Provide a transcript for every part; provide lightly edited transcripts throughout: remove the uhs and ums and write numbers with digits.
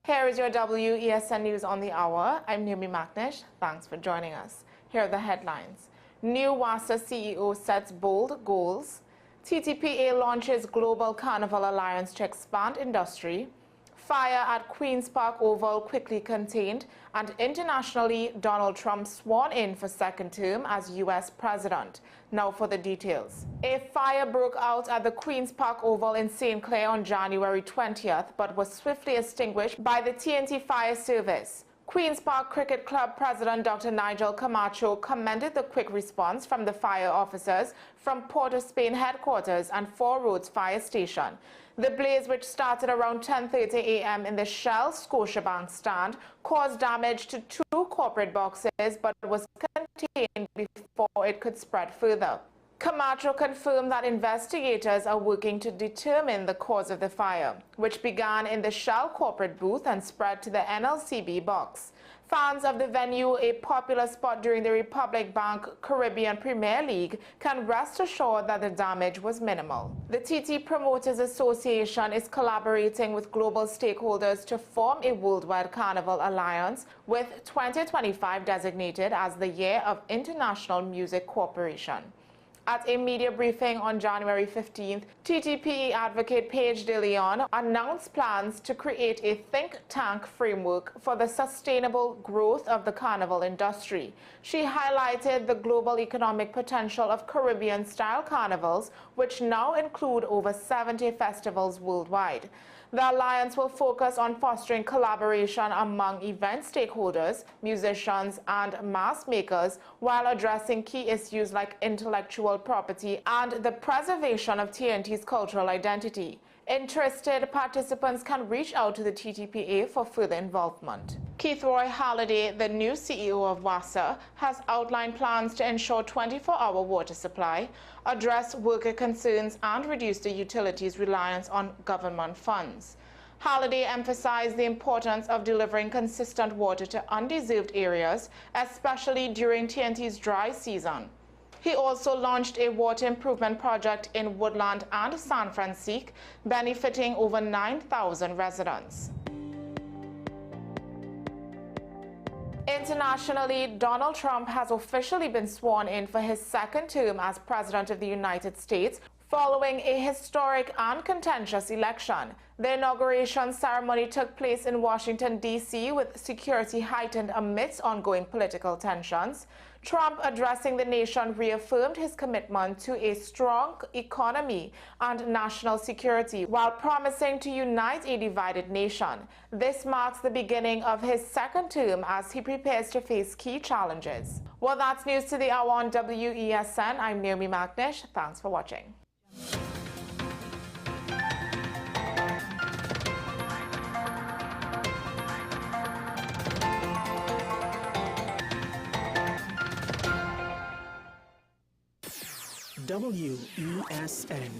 Here is your WESN News on the Hour. I'm Naomi McNish. Thanks for joining us. Here are the headlines. New WASA CEO sets bold goals. TTPA launches Global Carnival Alliance to expand industry. Fire at Queen's Park Oval quickly contained. And internationally, Donald Trump sworn in for second term as U.S. president. Now for the details. A fire broke out at the Queen's Park Oval in St. Clair on January 20th, but was swiftly extinguished by the TNT Fire Service. Queen's Park Cricket Club President Dr. Nigel Camacho commended the quick response from the fire officers from Port of Spain headquarters and Four Roads Fire Station. The blaze, which started around 10:30 a.m. in the Shell Scotiabank stand, caused damage to 2 corporate boxes but was contained before it could spread further. Camacho confirmed that investigators are working to determine the cause of the fire, which began in the Shell corporate booth and spread to the NLCB box. Fans of the venue, a popular spot during the Republic Bank Caribbean Premier League, can rest assured that the damage was minimal. The TT Promoters Association is collaborating with global stakeholders to form a worldwide carnival alliance, with 2025 designated as the Year of International Music Cooperation. At a media briefing on January 15th, TTPE advocate Paige De Leon announced plans to create a think tank framework for the sustainable growth of the carnival industry. She highlighted the global economic potential of Caribbean-style carnivals, which now include over 70 festivals worldwide. The alliance will focus on fostering collaboration among event stakeholders, musicians, and mass makers, while addressing key issues like intellectual property and the preservation of TNT's cultural identity. Interested participants can reach out to the TTPA for further involvement. Keith Roy Halliday, the new CEO of WASA, has outlined plans to ensure 24-hour water supply, address worker concerns, and reduce the utilities' reliance on government funds. Halliday emphasized the importance of delivering consistent water to undeserved areas, especially during TNT's dry season. He also launched a water improvement project in Woodland and San Francisco, benefiting over 9,000 residents. Internationally, Donald Trump has officially been sworn in for his second term as President of the United States, following a historic and contentious election. The inauguration ceremony took place in Washington, D.C., with security heightened amidst ongoing political tensions. Trump, addressing the nation, reaffirmed his commitment to a strong economy and national security, while promising to unite a divided nation. This marks the beginning of his second term as he prepares to face key challenges. Well, that's news to the hour on WESN. I'm Naomi McNish. Thanks for watching. WESN.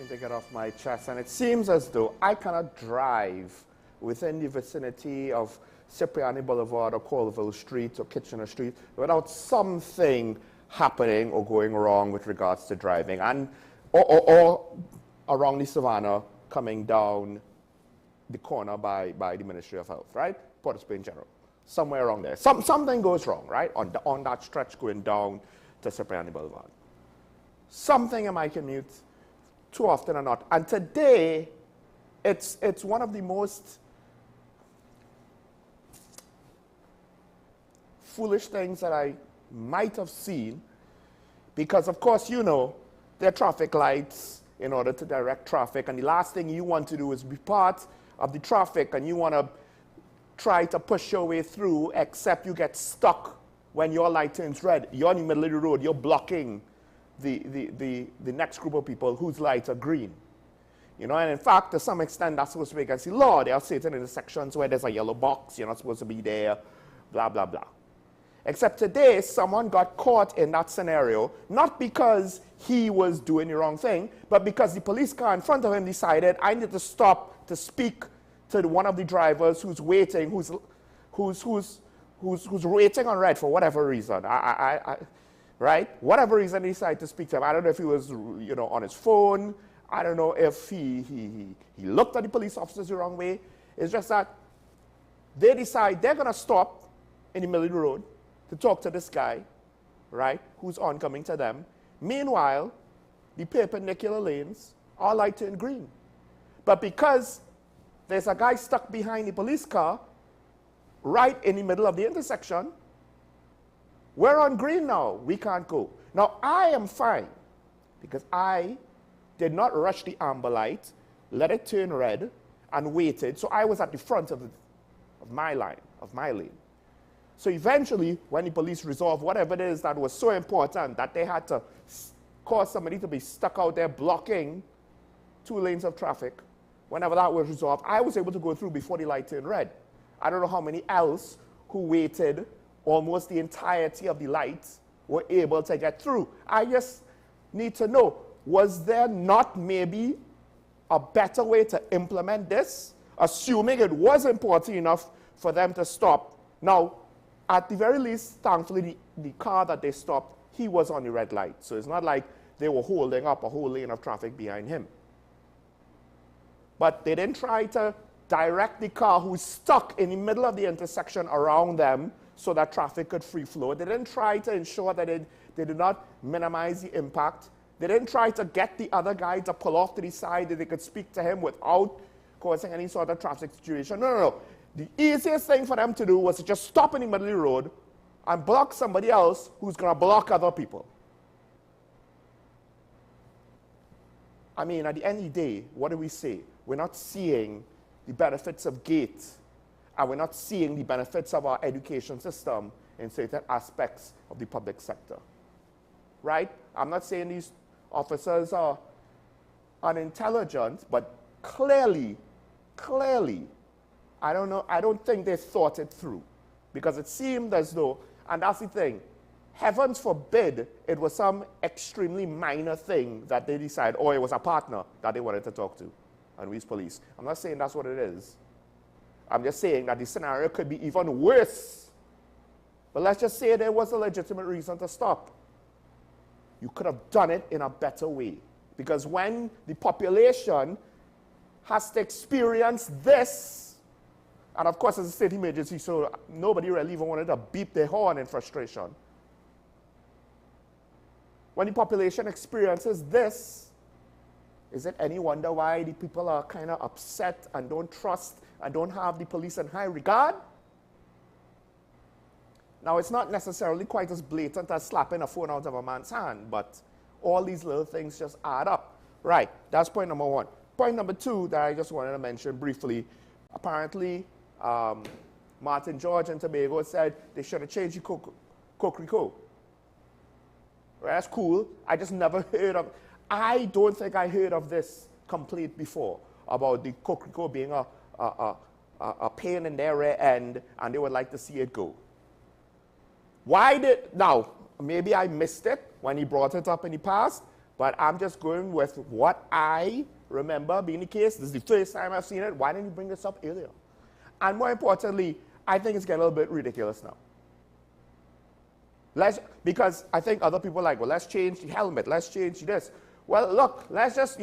To get off my chest, and it seems as though I cannot drive within the vicinity of Cipriani Boulevard or Colville Street or Kitchener Street without something happening or going wrong with regards to driving, and or around the Savannah coming down the corner by the Ministry of Health, right? Port of Spain General, somewhere around there. Something goes wrong, right? On that stretch going down to Cipriani Boulevard. Something in my commute too often or not. And today, it's one of the most foolish things that I might have seen, because of course, you know, there are traffic lights in order to direct traffic, and the last thing you want to do is be part of the traffic and you want to try to push your way through, except you get stuck when your light turns red. You're in the middle of the road, you're blocking the next group of people whose lights are green. You know, and in fact, to some extent, that's supposed to be against the law. There are certain intersections where there's a yellow box, you're not supposed to be there, blah, blah, blah. Except today, someone got caught in that scenario, not because he was doing the wrong thing, but because the police car in front of him decided, I need to stop to speak to one of the drivers who's waiting, who's waiting on red for whatever reason. Right? Whatever reason he decided to speak to him. I don't know if he was, you know, on his phone. I don't know if he looked at the police officers the wrong way. It's just that they decide they're going to stop in the middle of the road to talk to this guy, right, who's oncoming to them. Meanwhile, the perpendicular lanes are light turned green. But because there's a guy stuck behind the police car right in the middle of the intersection, we're on green now. We can't go. Now, I am fine because I did not rush the amber light, let it turn red, and waited. So I was at the front of my lane. So eventually, when the police resolved whatever it is that was so important that they had to cause somebody to be stuck out there blocking 2 lanes of traffic, whenever that was resolved, I was able to go through before the light turned red. I don't know how many else who waited almost the entirety of the lights were able to get through. I just need to know, was there not maybe a better way to implement this, assuming it was important enough for them to stop? Now, at the very least, thankfully, the car that they stopped, he was on the red light. So it's not like they were holding up a whole lane of traffic behind him. But they didn't try to direct the car who's stuck in the middle of the intersection around them so that traffic could free flow. They didn't try to ensure that they did not minimize the impact. They didn't try to get the other guy to pull off to the side that they could speak to him without causing any sort of traffic situation. No. The easiest thing for them to do was to just stop in the middle of the road and block somebody else who's going to block other people. I mean, at the end of the day, what do we say? We're not seeing the benefits of GATE, and we're not seeing the benefits of our education system in certain aspects of the public sector. Right? I'm not saying these officers are unintelligent, but clearly, I don't think they thought it through. Because it seemed as though, and that's the thing, heavens forbid it was some extremely minor thing that they decided, or it was a partner that they wanted to talk to, and we as police. I'm not saying that's what it is. I'm just saying that the scenario could be even worse. But let's just say there was a legitimate reason to stop. You could have done it in a better way. Because when the population has to experience this, and of course it's a state emergency, so nobody really even wanted to beep their horn in frustration. When the population experiences this, is it any wonder why the people are kind of upset and don't trust and don't have the police in high regard? Now, it's not necessarily quite as blatant as slapping a phone out of a man's hand, but all these little things just add up. Right, that's point number 1. Point number 2 that I just wanted to mention briefly, apparently Martin George and Tobago said they should have changed the Coquerico. Right, that's cool. I just never heard of, I don't think I heard of this complaint before about the Coquerico being a pain in their rear end and they would like to see it go. Now, maybe I missed it when he brought it up in the past, but I'm just going with what I remember being the case. This is the first time I've seen it. Why didn't you bring this up earlier? And more importantly, I think it's getting a little bit ridiculous now. Because I think other people are like, well, let's change the helmet, let's change this. Well, look, let's just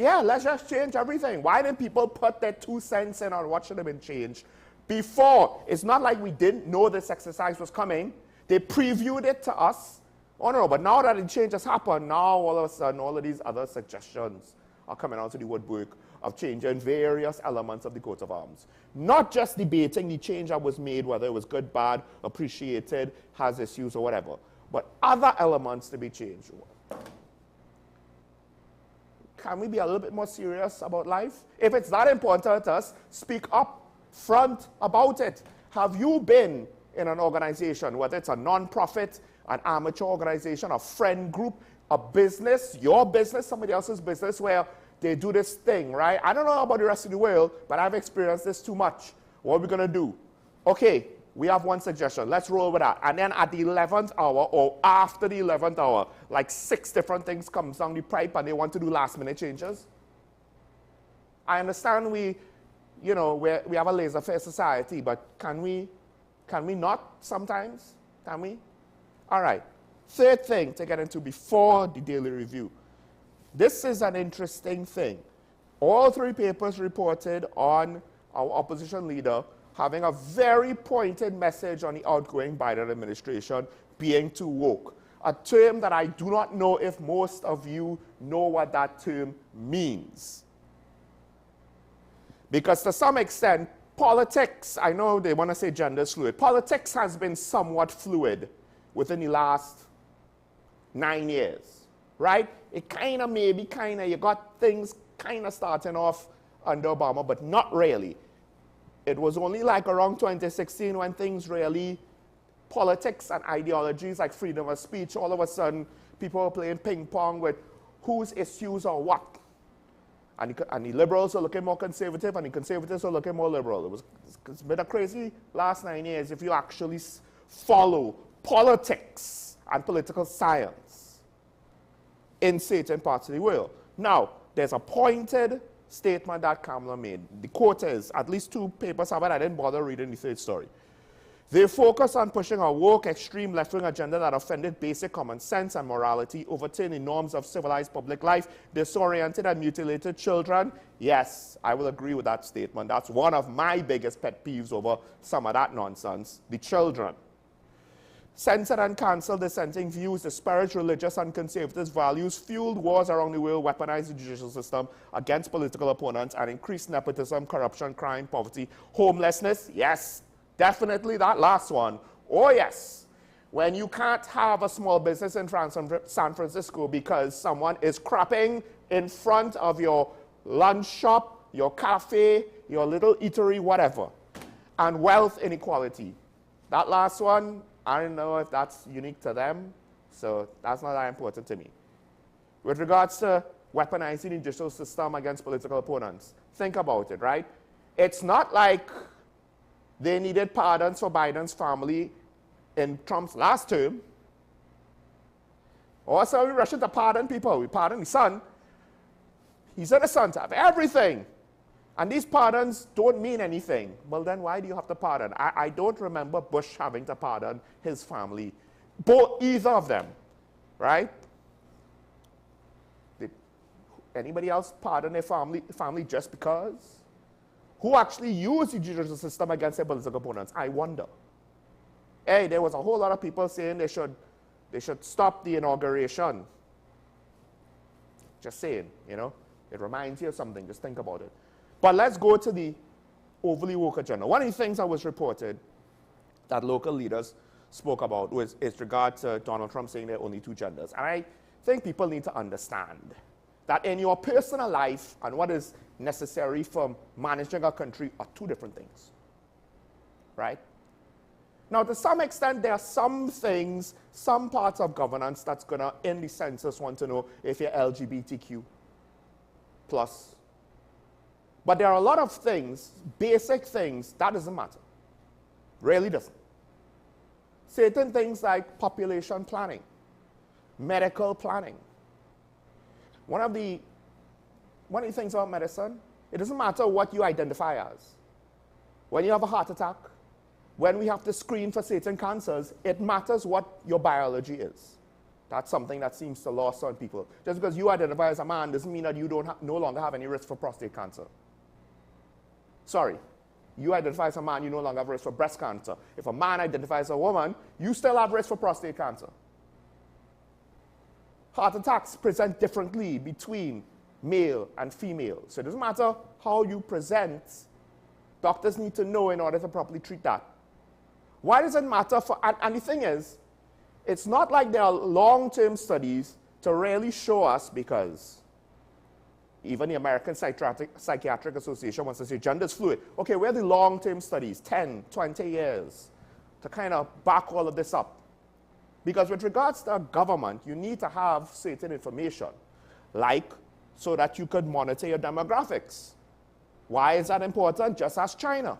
change everything. Why didn't people put their 2 cents in on what should have been changed before? It's not like we didn't know this exercise was coming. They previewed it to us. Oh, no, but now that the change has happened, now all of a sudden, all of these other suggestions are coming out to the woodwork of changing various elements of the coat of arms. Not just debating the change that was made, whether it was good, bad, appreciated, has issues, or whatever, but other elements to be changed. Can we be a little bit more serious about life? If it's that important to us, speak up front about it. Have you been in an organization, whether it's a non-profit, an amateur organization, a friend group, a business, your business, somebody else's business, where they do this thing, right? I don't know about the rest of the world, but I've experienced this too much. What are we going to do? Okay, we have one suggestion. Let's roll with that. And then at the 11th hour or after the 11th hour, like 6 different things comes down the pipe and they want to do last-minute changes. I understand we have a laissez-faire society, but can we not sometimes? Can we? All right. Third thing to get into before the daily review. This is an interesting thing. All 3 papers reported on our opposition leader having a very pointed message on the outgoing Biden administration being too woke. A term that I do not know if most of you know what that term means. Because to some extent, politics, I know they want to say gender is fluid. Politics has been somewhat fluid within the last 9 years, right? It kind of maybe you got things kind of starting off under Obama, but not really. It was only like around 2016 when things really, politics and ideologies like freedom of speech, all of a sudden people were playing ping pong with whose issues or what. And the liberals are looking more conservative and the conservatives are looking more liberal. It's been a crazy last 9 years if you actually follow politics and political science in certain parts of the world. Now, there's a pointed statement that Kamala made. The quote is, at least 2 papers have it, I didn't bother reading the third story. They focus on pushing a woke, extreme left-wing agenda that offended basic common sense and morality, overturning norms of civilized public life, disoriented and mutilated children. Yes, I will agree with that statement. That's one of my biggest pet peeves over some of that nonsense, the children. Censored and canceled dissenting views, disparaged religious and conservative values, fueled wars around the world, weaponized the judicial system against political opponents, and increased nepotism, corruption, crime, poverty, homelessness. Yes, definitely that last one. Oh yes, when you can't have a small business in San Francisco because someone is crapping in front of your lunch shop, your cafe, your little eatery, whatever. And wealth inequality. That last one, I don't know if that's unique to them, so that's not that important to me. With regards to weaponizing the judicial system against political opponents, think about it, right? It's not like they needed pardons for Biden's family in Trump's last term. Also, we rushing to pardon people. We pardon the son. He's innocent of everything. And these pardons don't mean anything. Well, then why do you have to pardon? I don't remember Bush having to pardon his family. Either of them, right? Did anybody else pardon their family just because? Who actually used the judicial system against their political opponents? I wonder. Hey, there was a whole lot of people saying they should stop the inauguration. Just saying, you know. It reminds you of something. Just think about it. But let's go to the overly woke agenda. One of the things that was reported that local leaders spoke about was in regard to Donald Trump saying there are only 2 genders. And I think people need to understand that in your personal life and what is necessary for managing a country are 2 different things, right? Now, to some extent, there are some things, some parts of governance that's going to, in the census, want to know if you're LGBTQ plus. But there are a lot of things, basic things, that doesn't matter. Really doesn't. Certain things like population planning, medical planning. One of the things about medicine, it doesn't matter what you identify as. When you have a heart attack, when we have to screen for certain cancers, it matters what your biology is. That's something that seems to lost on people. Just because you identify as a man doesn't mean that you no longer have any risk for prostate cancer. Sorry, you identify as a man, you no longer have risk for breast cancer. If a man identifies as a woman, you still have risk for prostate cancer. Heart attacks present differently between male and female. So it doesn't matter how you present. Doctors need to know in order to properly treat that. Why does it matter for, and the thing is, it's not like there are long-term studies to really show us, because even the American Psychiatric Association wants to say gender is fluid. Okay, where are the long-term studies, 10, 20 years, to kind of back all of this up? Because with regards to government, you need to have certain information, like so that you could monitor your demographics. Why is that important? Just as China.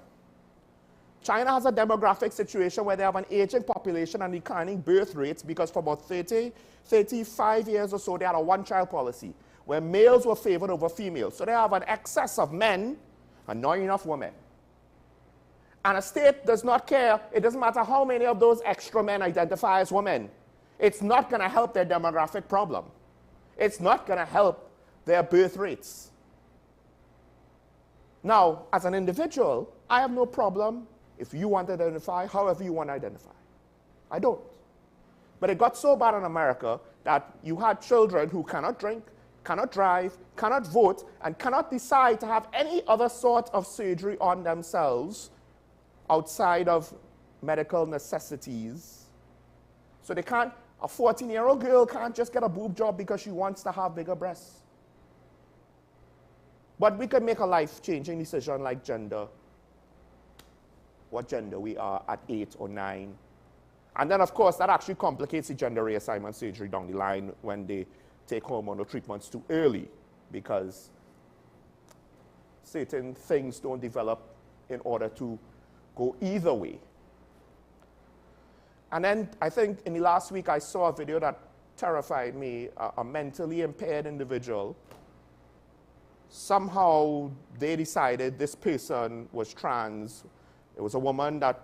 China has a demographic situation where they have an aging population and declining birth rates because for about 35 years or so, they had a one-child policy where males were favored over females. So they have an excess of men and not enough women. And a state does not care. It doesn't matter how many of those extra men identify as women. It's not going to help their demographic problem. It's not going to help their birth rates. Now, as an individual, I have no problem if you want to identify however you want to identify. I don't. But it got so bad in America that you had children who cannot drink, cannot drive, cannot vote, and cannot decide to have any other sort of surgery on themselves outside of medical necessities. So they can't, a 14-year-old girl can't just get a boob job because she wants to have bigger breasts. But we could make a life-changing decision like gender, what gender we are at 8 or 9. And then, of course, that actually complicates the gender reassignment surgery down the line when they take hormonal treatments too early because certain things don't develop in order to go either way. And then I think in the last week I saw a video that terrified me, a mentally impaired individual. Somehow they decided this person was trans. It was a woman that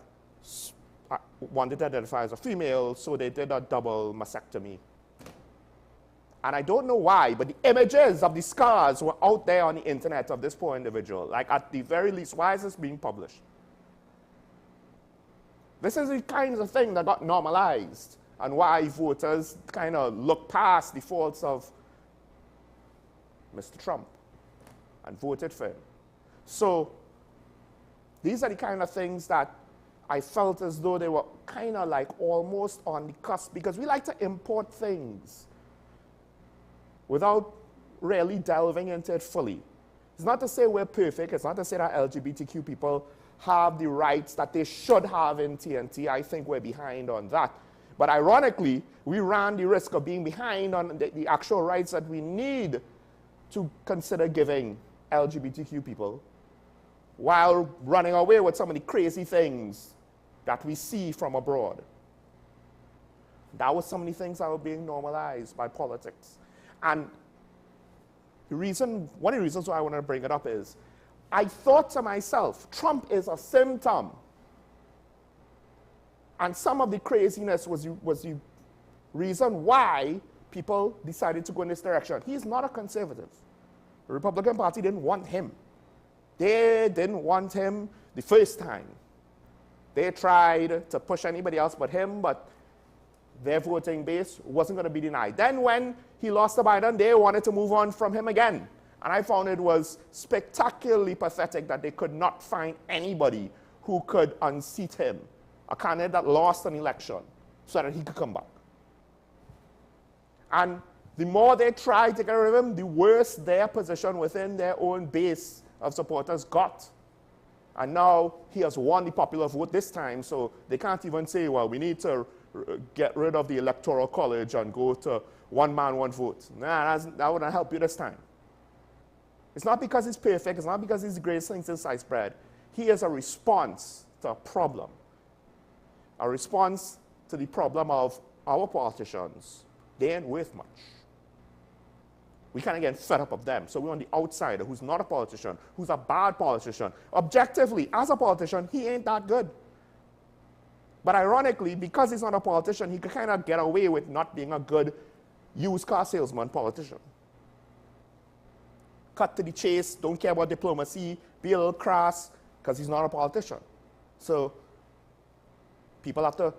wanted to identify as a female, so they did a double mastectomy. And I don't know why, but the images of the scars were out there on the internet of this poor individual. Like, at the very least, why is this being published? This is the kinds of thing that got normalized and why voters kind of look past the faults of Mr. Trump and voted for him. So these are the kind of things that I felt as though they were kind of like almost on the cusp, because we like to import things without really delving into it fully. It's not to say we're perfect. It's not to say that LGBTQ people have the rights that they should have in TNT. I think we're behind on that. But ironically, we ran the risk of being behind on the actual rights that we need to consider giving LGBTQ people while running away with some of the crazy things that we see from abroad. That was some of the things that were being normalized by politics. And one of the reasons why I want to bring it up is, I thought to myself, Trump is a symptom. And some of the craziness was the reason why people decided to go in this direction. He's not a conservative. The Republican Party didn't want him. They didn't want him the first time. They tried to push anybody else but him, but their voting base wasn't going to be denied. Then when he lost to Biden, they wanted to move on from him again. And I found it was spectacularly pathetic that they could not find anybody who could unseat him, a candidate that lost an election, so that he could come back. And the more they tried to get rid of him, the worse their position within their own base of supporters got. And now he has won the popular vote this time, so they can't even say, well, we need to get rid of the Electoral College and go to one man, one vote. Nah, that wouldn't help you this time. It's not because he's perfect. It's not because he's the greatest thing since sliced bread. He is a response to a problem. A response to the problem of our politicians. They ain't worth much. We kind of get fed up of them. So we're on the outsider who's not a politician, who's a bad politician. Objectively, as a politician, he ain't that good. But ironically, because he's not a politician, he could kind of get away with not being a good used car salesman politician. Cut to the chase, don't care about diplomacy, be a little crass, because he's not a politician. So people have to,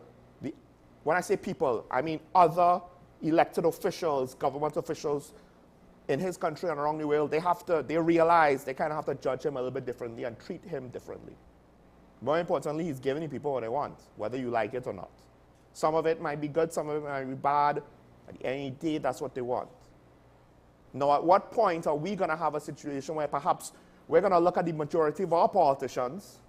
when I say people, I mean other elected officials, government officials in his country and around the world, they realize they kind of have to judge him a little bit differently and treat him differently. More importantly, he's giving the people what they want, whether you like it or not. Some of it might be good, some of it might be bad. At the end of the day, that's what they want. Now, at what point are we going to have a situation where perhaps we're going to look at the majority of our politicians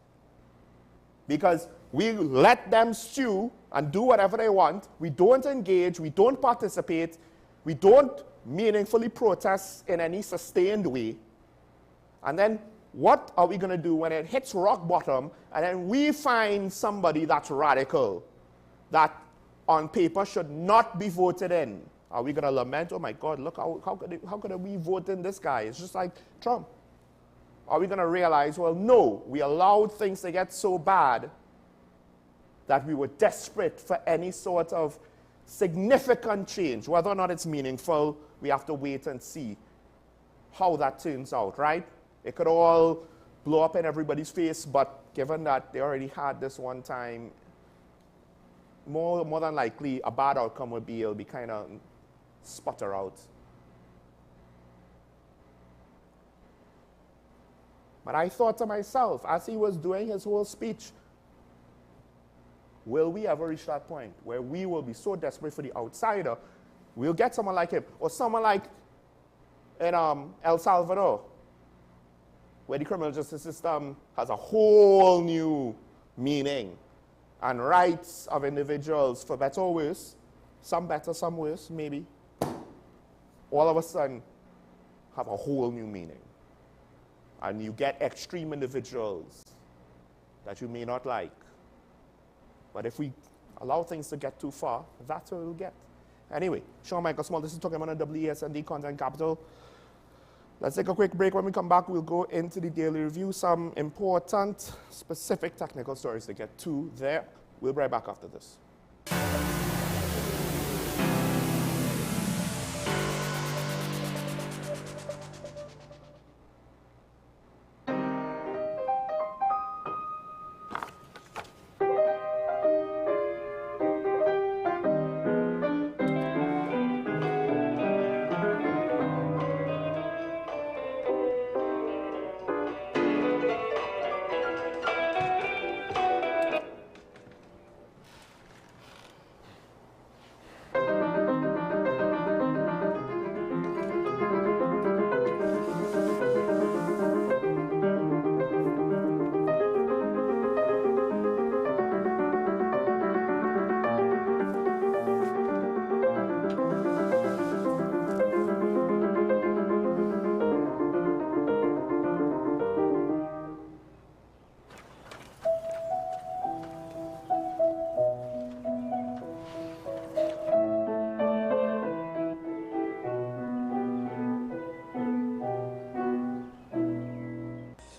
because we let them stew and do whatever they want, we don't engage, we don't participate, we don't meaningfully protest in any sustained way. And then what are we going to do when it hits rock bottom and then we find somebody that's radical, that on paper should not be voted in? Are we going to lament, oh my God, look, how could we vote in this guy? It's just like Trump. Are we going to realize, well, no, we allowed things to get so bad that we were desperate for any sort of significant change. Whether or not it's meaningful, we have to wait and see how that turns out, right? It could all blow up in everybody's face, but given that they already had this one time, more than likely a bad outcome would be it'll be kind of sputter out. But I thought to myself, as he was doing his whole speech, will we ever reach that point where we will be so desperate for the outsider, we'll get someone like him, or someone like in El Salvador, where the criminal justice system has a whole new meaning, and rights of individuals, for better or worse, some better, some worse, maybe, all of a sudden have a whole new meaning. And you get extreme individuals that you may not like. But if we allow things to get too far, that's what we'll get. Anyway, Sean Michael Small, this is talking about the WESND Content Capital. Let's take a quick break. When we come back, we'll go into the daily review, some important, specific technical stories to get to there. We'll be right back after this.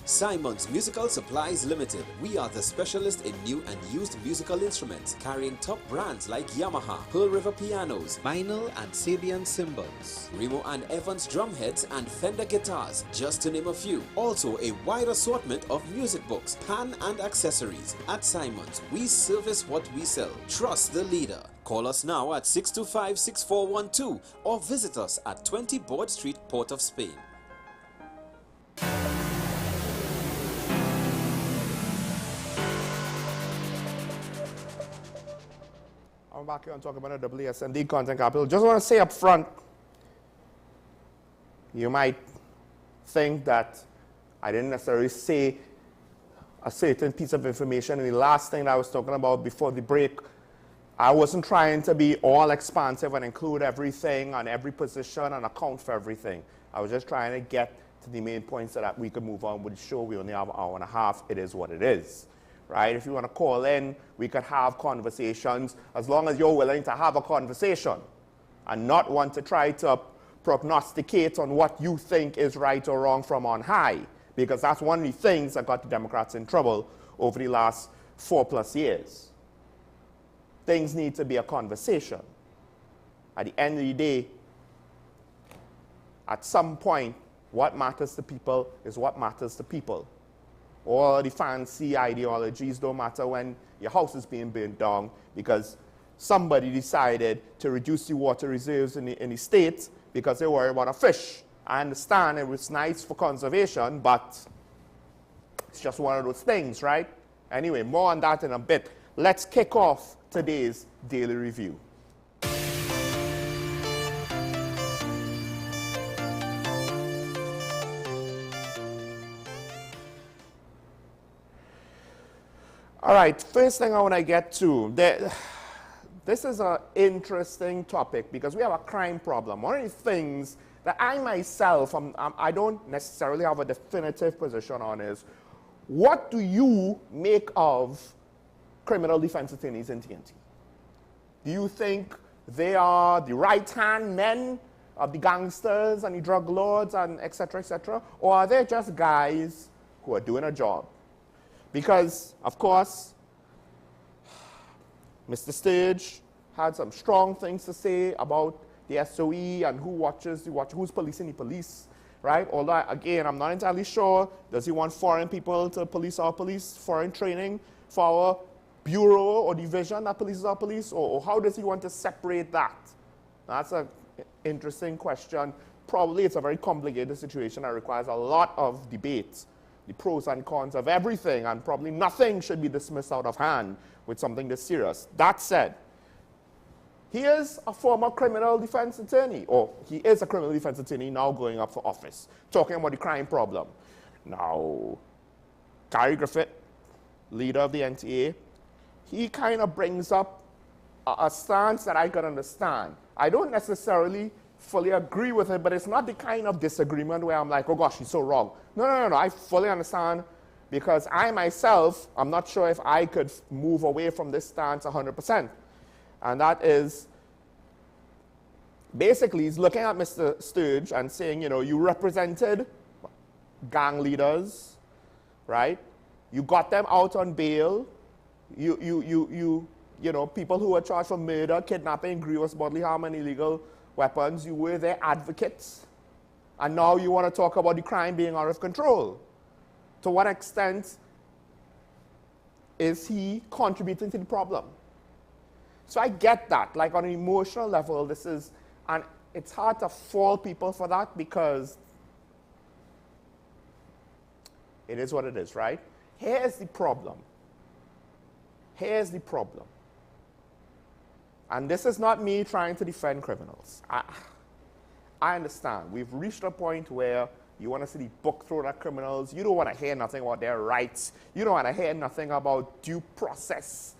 Simon's Musical Supplies Limited. We are the specialist in new and used musical instruments, carrying top brands like Yamaha, Pearl River pianos, vinyl and Sabian cymbals, Remo and Evans drumheads and Fender guitars, just to name a few. Also a wide assortment of music books, pan and accessories. At Simon's, we service what we sell. Trust the leader. Call us now at 625-6412 or visit us at 20 Board Street, Port of Spain. I'm back here and talk about the WSND Content Capital. Just want to say up front, you might think that I didn't necessarily say a certain piece of information in the last thing that I was talking about before the break. I wasn't trying to be all expansive and include everything on every position and account for everything. I was just trying to get to the main points so that we could move on with the show. We only have an hour and a half. It is what it is. Right? If you want to call in, we could have conversations as long as you're willing to have a conversation and not want to try to prognosticate on what you think is right or wrong from on high, because that's one of the things that got the Democrats in trouble over the last 4+ years. Things need to be a conversation. At the end of the day, at some point, what matters to people is what matters to people. All the fancy ideologies don't matter when your house is being burned down because somebody decided to reduce the water reserves in the state because they worry about a fish. I understand it was nice for conservation, but it's just one of those things, right? Anyway, more on that in a bit. Let's kick off today's daily review. All right, first thing I want to get to, this is an interesting topic because we have a crime problem. One of the things that I myself, I don't necessarily have a definitive position on is, what do you make of criminal defense attorneys in TNT? Do you think they are the right-hand men of the gangsters and the drug lords and et cetera, or are they just guys who are doing a job? Because, of course, Mr. Sturge had some strong things to say about the SOE and who watches who's policing the police, right? Although, again, I'm not entirely sure, does he want foreign people to police our police, foreign training for our bureau or division that polices our police, or how does he want to separate that? That's an interesting question. Probably it's a very complicated situation that requires a lot of debate, the pros and cons of everything, and probably nothing should be dismissed out of hand with something this serious. That said, he is a former criminal defense attorney, or he is a criminal defense attorney now going up for office, talking about the crime problem. Now, Gary Griffith, leader of the NTA, he kind of brings up a stance that I can understand. I don't necessarily fully agree with it, but it's not the kind of disagreement where I'm like, oh gosh, he's so wrong. No, I fully understand, because I myself, I'm not sure if I could move away from this stance 100%. And that is, basically, he's looking at Mr. Sturge and saying, you know, you represented gang leaders, right? You got them out on bail. You know, people who were charged for murder, kidnapping, grievous bodily harm, and illegal weapons, you were their advocates. And now you want to talk about the crime being out of control. To what extent is he contributing to the problem? So I get that, like on an emotional level, this is, and it's hard to fault people for that because it is what it is, right? Here's the problem. Here's the problem. And this is not me trying to defend criminals. I understand. We've reached a point where you want to see the book thrown at criminals. You don't want to hear nothing about their rights. You don't want to hear nothing about due process.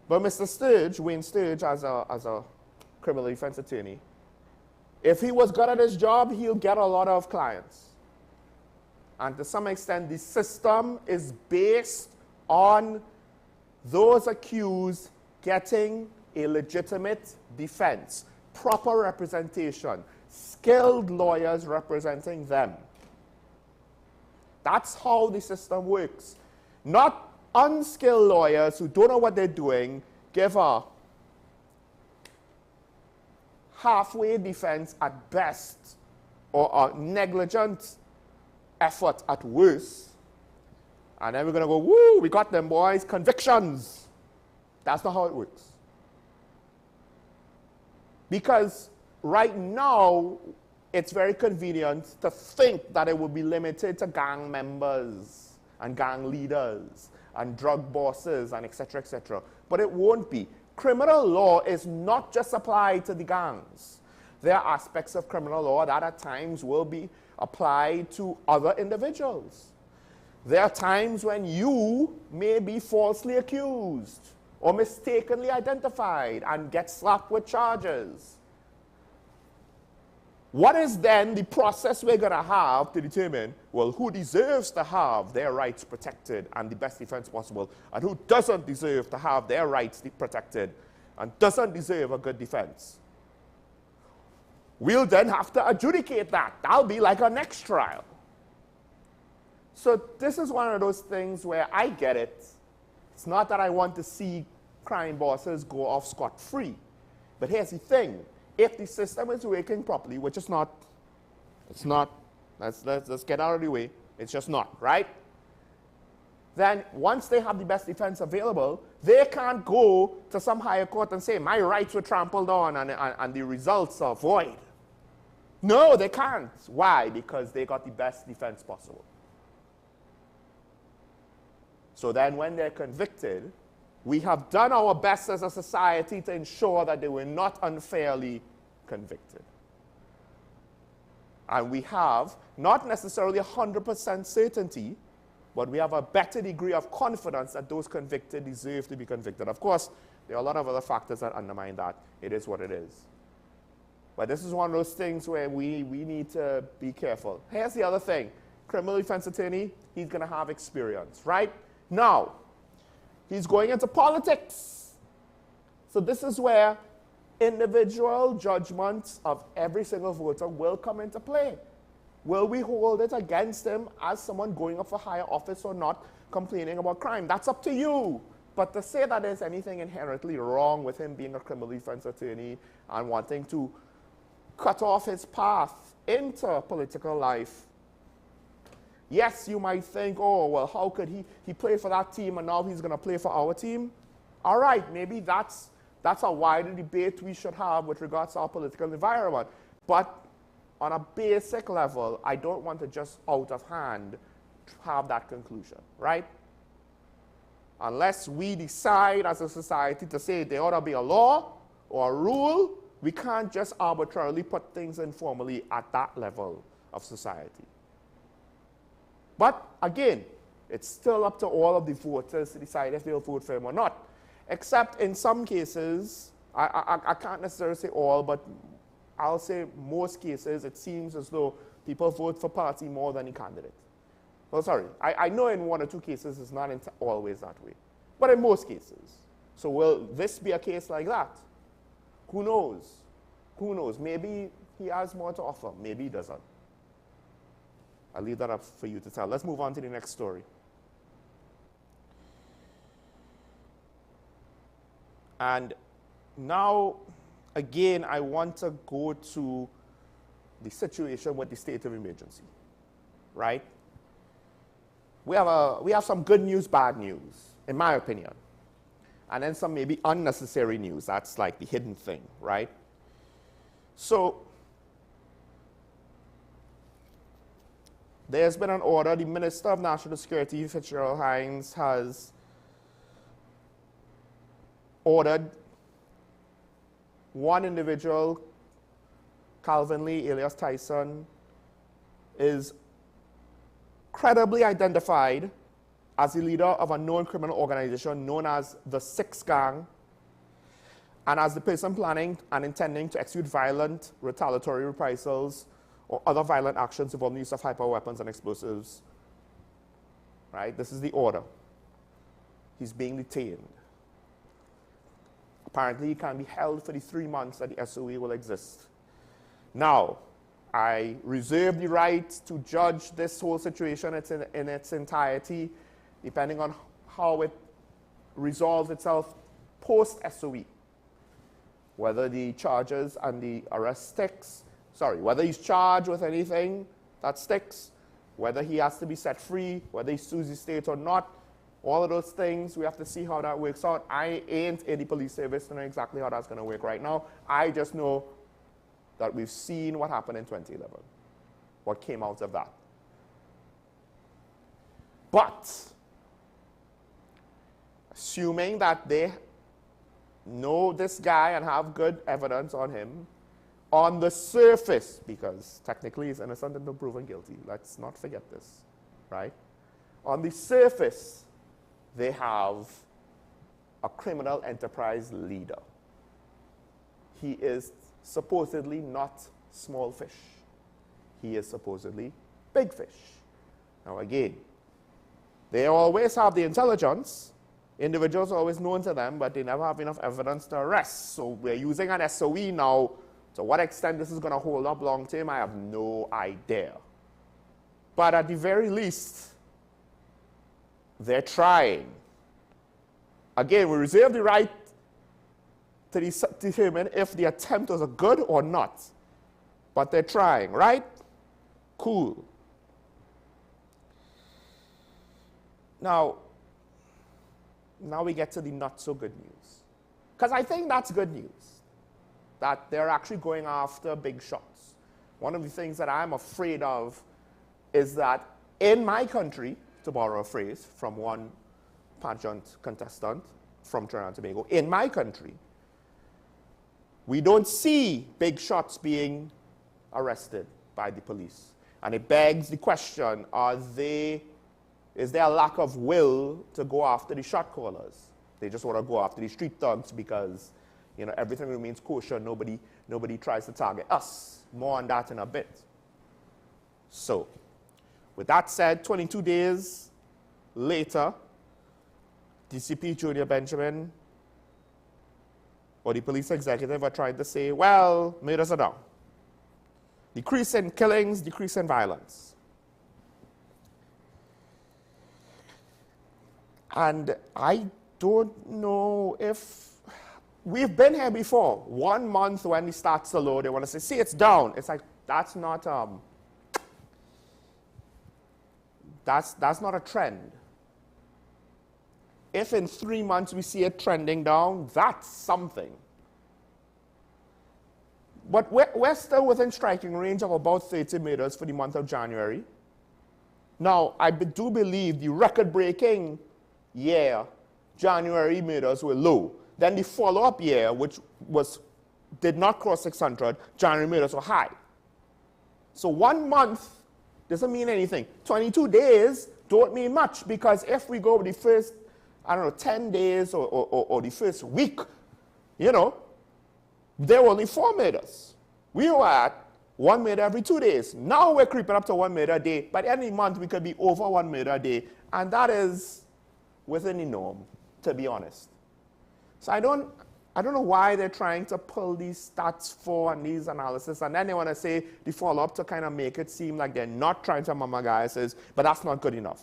But Mr. Sturge, Wayne Sturge, as a criminal defense attorney, if he was good at his job, he'll get a lot of clients. And to some extent, the system is based on those accused getting a legitimate defense, proper representation, skilled lawyers representing them. That's how the system works. Not unskilled lawyers who don't know what they're doing give a halfway defense at best, or a negligent effort at worst, and then we're going to go, woo, we got them boys, convictions. That's not how it works. Because right now, it's very convenient to think that it will be limited to gang members and gang leaders and drug bosses and et cetera, but it won't be. Criminal law is not just applied to the gangs. There are aspects of criminal law that at times will be applied to other individuals. There are times when you may be falsely accused or mistakenly identified and get slapped with charges. What is then the process we're going to have to determine, well, who deserves to have their rights protected and the best defense possible, and who doesn't deserve to have their rights protected and doesn't deserve a good defense? We'll then have to adjudicate that. That'll be like our next trial. So this is one of those things where I get it. It's not that I want to see crime bosses go off scot-free. But here's the thing. If the system is working properly, which it's not, let's get out of the way, it's just not, right? Then once they have the best defense available, they can't go to some higher court and say, my rights were trampled on and the results are void. No, they can't. Why? Because they got the best defense possible. So then when they're convicted, we have done our best as a society to ensure that they were not unfairly convicted. And we have not necessarily 100% certainty, but we have a better degree of confidence that those convicted deserve to be convicted. Of course, There are a lot of other factors that undermine that. It is what it is. But this is one of those things where we need to be careful. Here's the other thing. Criminal defense attorney, he's going to have experience, right? Now, he's going into politics. So this is where individual judgments of every single voter will come into play. Will we hold it against him as someone going up for higher office or not, complaining about crime? That's up to you. But to say that there's anything inherently wrong with him being a criminal defense attorney and wanting to cut off his path into political life, yes, you might think, oh, well, how could he played for that team and now he's going to play for our team? All right, maybe that's a wider debate we should have with regards to our political environment. But on a basic level, I don't want to just out of hand have that conclusion, right? Unless we decide as a society to say there ought to be a law or a rule, we can't just arbitrarily put things informally at that level of society. But again, it's still up to all of the voters to decide if they'll vote for him or not. Except in some cases, I can't necessarily say all, but I'll say most cases, it seems as though people vote for party more than the candidate. Well, sorry, I know in one or two cases it's not always that way, but in most cases. So will this be a case like that? Who knows? Who knows? Maybe he has more to offer. Maybe he doesn't. I'll leave that up for you to tell. Let's move on to the next story. And now, again, I want to go to the situation with the state of emergency, right? We have some good news, bad news, in my opinion. And then some maybe unnecessary news. That's like the hidden thing, right? So, there's been an order. The Minister of National Security, Fitzgerald Hines, has ordered one individual, Calvin Lee, alias Tyson, is credibly identified as the leader of a known criminal organization known as the Six Gang, and as the person planning and intending to execute violent retaliatory reprisals or other violent actions involving the use of hyperweapons and explosives. Right? This is the order. He's being detained. Apparently, he can be held for the 3 months that the SOE will exist. Now, I reserve the right to judge this whole situation in its entirety, depending on how it resolves itself post-SOE. Whether the charges and the arrest sticks, whether he's charged with anything that sticks, whether he has to be set free, whether he sues the state or not, all of those things, we have to see how that works out. I ain't in the police service to know exactly how that's going to work right now. I just know that we've seen what happened in 2011, what came out of that. But, assuming that they know this guy and have good evidence on him, on the surface, because technically he's innocent until proven guilty. Let's not forget this, right? On the surface, they have a criminal enterprise leader. He is supposedly not small fish. He is supposedly big fish. Now again, they always have the intelligence. Individuals are always known to them, but they never have enough evidence to arrest. So we're using an SOE now. To what extent this is going to hold up long term, I have no idea. But at the very least, they're trying. Again, we reserve the right to determine if the attempt was a good or not. But they're trying, right? Cool. Now we get to the not so good news. Because I think that's good news, that they're actually going after big shots. One of the things that I'm afraid of is that in my country, to borrow a phrase from one pageant contestant from Trinidad and Tobago, in my country, we don't see big shots being arrested by the police. And it begs the question, is there a lack of will to go after the shot callers? They just want to go after the street thugs because, you know, everything remains kosher. Nobody tries to target us. More on that in a bit. So, with that said, 22 days later, DCP Junior Benjamin or the police executive are trying to say, well, murders are down. Decrease in killings, decrease in violence. And I don't know if we've been here before. 1 month when it starts to low, they want to say, see, it's down. It's like, that's not a trend. If in 3 months we see it trending down, that's something. But we're still within striking range of about 30 murders for the month of January. Now, I do believe the record-breaking year, January murders were low. Then the follow-up year, which did not cross 600, January murders were high. So 1 month doesn't mean anything. 22 days don't mean much, because if we go with the first, 10 days or the first week, you know, there were only 4 murders. We were at 1 murder every 2 days. Now we're creeping up to 1 murder a day. By the end of the month, we could be over 1 murder a day. And that is within the norm, to be honest. So I don't know why they're trying to pull these stats for and these analysis, and then they want to say the follow-up to kind of make it seem like they're not trying to mama guys, but that's not good enough.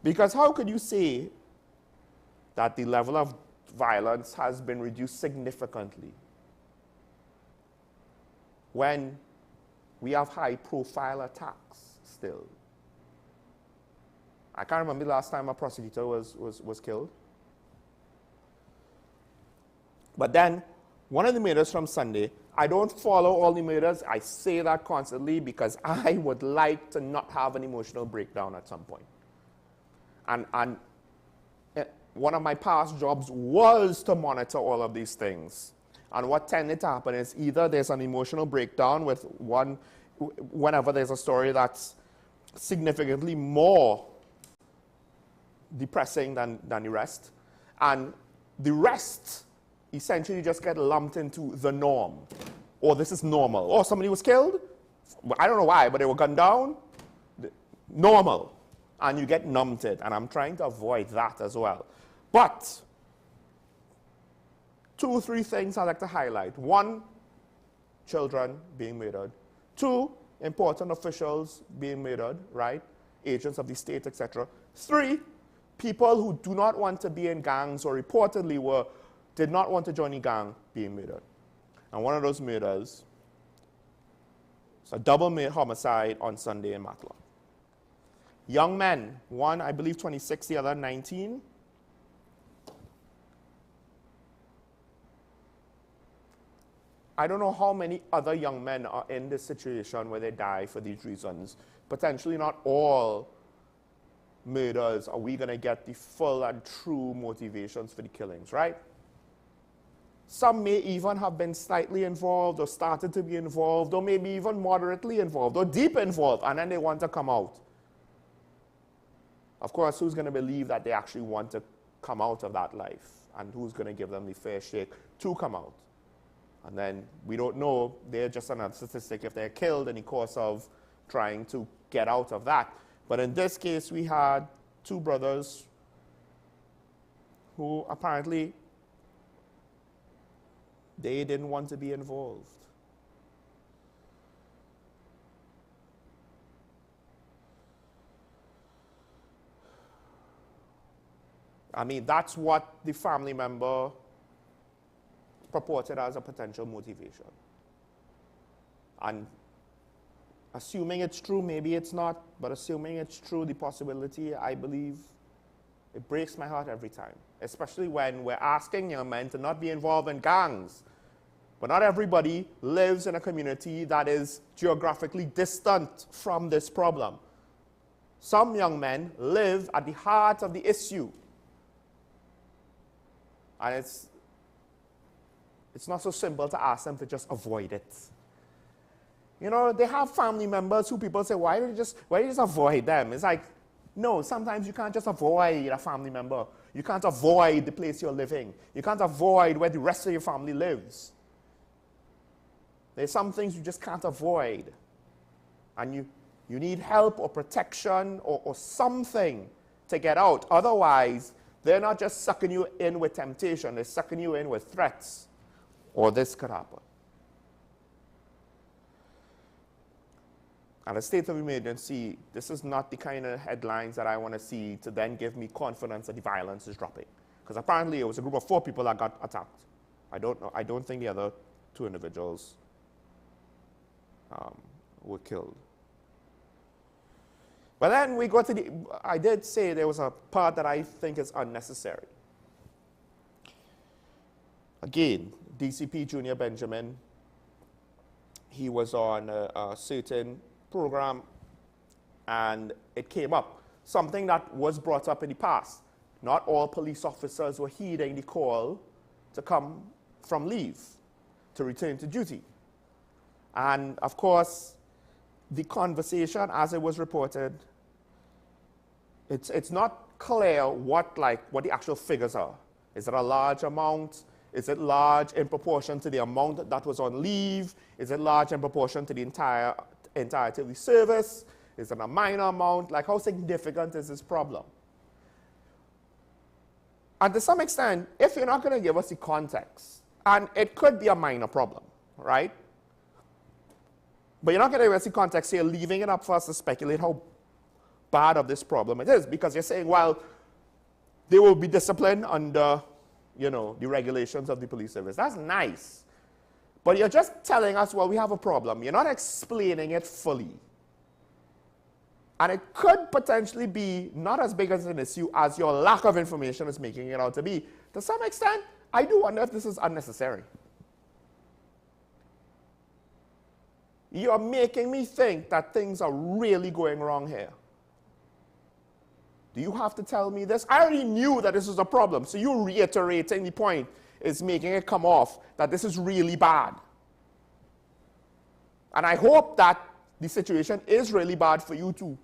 Because how could you say that the level of violence has been reduced significantly when we have high-profile attacks still? I can't remember the last time a prosecutor was killed. But then, one of the murders from Sunday, I don't follow all the murders. I say that constantly because I would like to not have an emotional breakdown at some point. And one of my past jobs was to monitor all of these things. And what tended to happen is either there's an emotional breakdown with whenever there's a story that's significantly more depressing than the rest, and the rest essentially just get lumped into the norm, or this is normal. Or somebody was killed, I don't know why, but they were gunned down, normal, and you get numbed it, and I'm trying to avoid that as well. But 2 or 3 things I'd like to highlight. 1, children being murdered. 2, important officials being murdered, right? Agents of the state, etc. 3, people who do not want to be in gangs or reportedly did not want to join a gang being murdered. And one of those murders is a double homicide on Sunday in Matlock. Young men, one I believe 26, the other 19. I don't know how many other young men are in this situation where they die for these reasons. Potentially not all murders are we going to get the full and true motivations for the killings, right? Some may even have been slightly involved or started to be involved or maybe even moderately involved or deep involved, and then they want to come out. Of course, who's going to believe that they actually want to come out of that life? And who's going to give them the fair shake to come out? And then we don't know, they're just another statistic if they're killed in the course of trying to get out of that. But in this case, we had 2 brothers who apparently they didn't want to be involved. I mean, that's what the family member purported as a potential motivation. And assuming it's true, maybe it's not, but assuming it's true, the possibility, I believe, it breaks my heart every time, especially when we're asking young men to not be involved in gangs. But not everybody lives in a community that is geographically distant from this problem. Some young men live at the heart of the issue. And it's not so simple to ask them to just avoid it. You know, they have family members who people say, why do you just avoid them? It's like, No, sometimes you can't just avoid a family member. You can't avoid the place you're living. You can't avoid where the rest of your family lives. There's some things you just can't avoid. And you need help or protection or something to get out. Otherwise, they're not just sucking you in with temptation, they're sucking you in with threats. Or this could happen. And a state of emergency, this is not the kind of headlines that I want to see to then give me confidence that the violence is dropping. Because apparently it was a group of 4 people that got attacked. I don't know. I don't think the other 2 individuals were killed. But then we go to I did say there was a part that I think is unnecessary. Again, DCP Junior Benjamin, he was on a certain program and it came up. Something that was brought up in the past. Not all police officers were heeding the call to come from leave, to return to duty. And of course, the conversation as it was reported, it's not clear what the actual figures are. Is it a large amount? Is it large in proportion to the amount that was on leave? Is it large in proportion to the entirety of the service? Is it a minor amount? Like, how significant is this problem? And to some extent, if you're not going to give us the context, and it could be a minor problem, right? But you're not going to give us the context, so you're leaving it up for us to speculate how bad of this problem it is, because you're saying, well, they will be disciplined under, the regulations of the police service. That's nice. But you're just telling us, well, we have a problem. You're not explaining it fully. And it could potentially be not as big as an issue as your lack of information is making it out to be. To some extent, I do wonder if this is unnecessary. You're making me think that things are really going wrong here. Do you have to tell me this? I already knew that this was a problem, so you reiterating the point is making it come off that this is really bad. And I hope that the situation is really bad for you to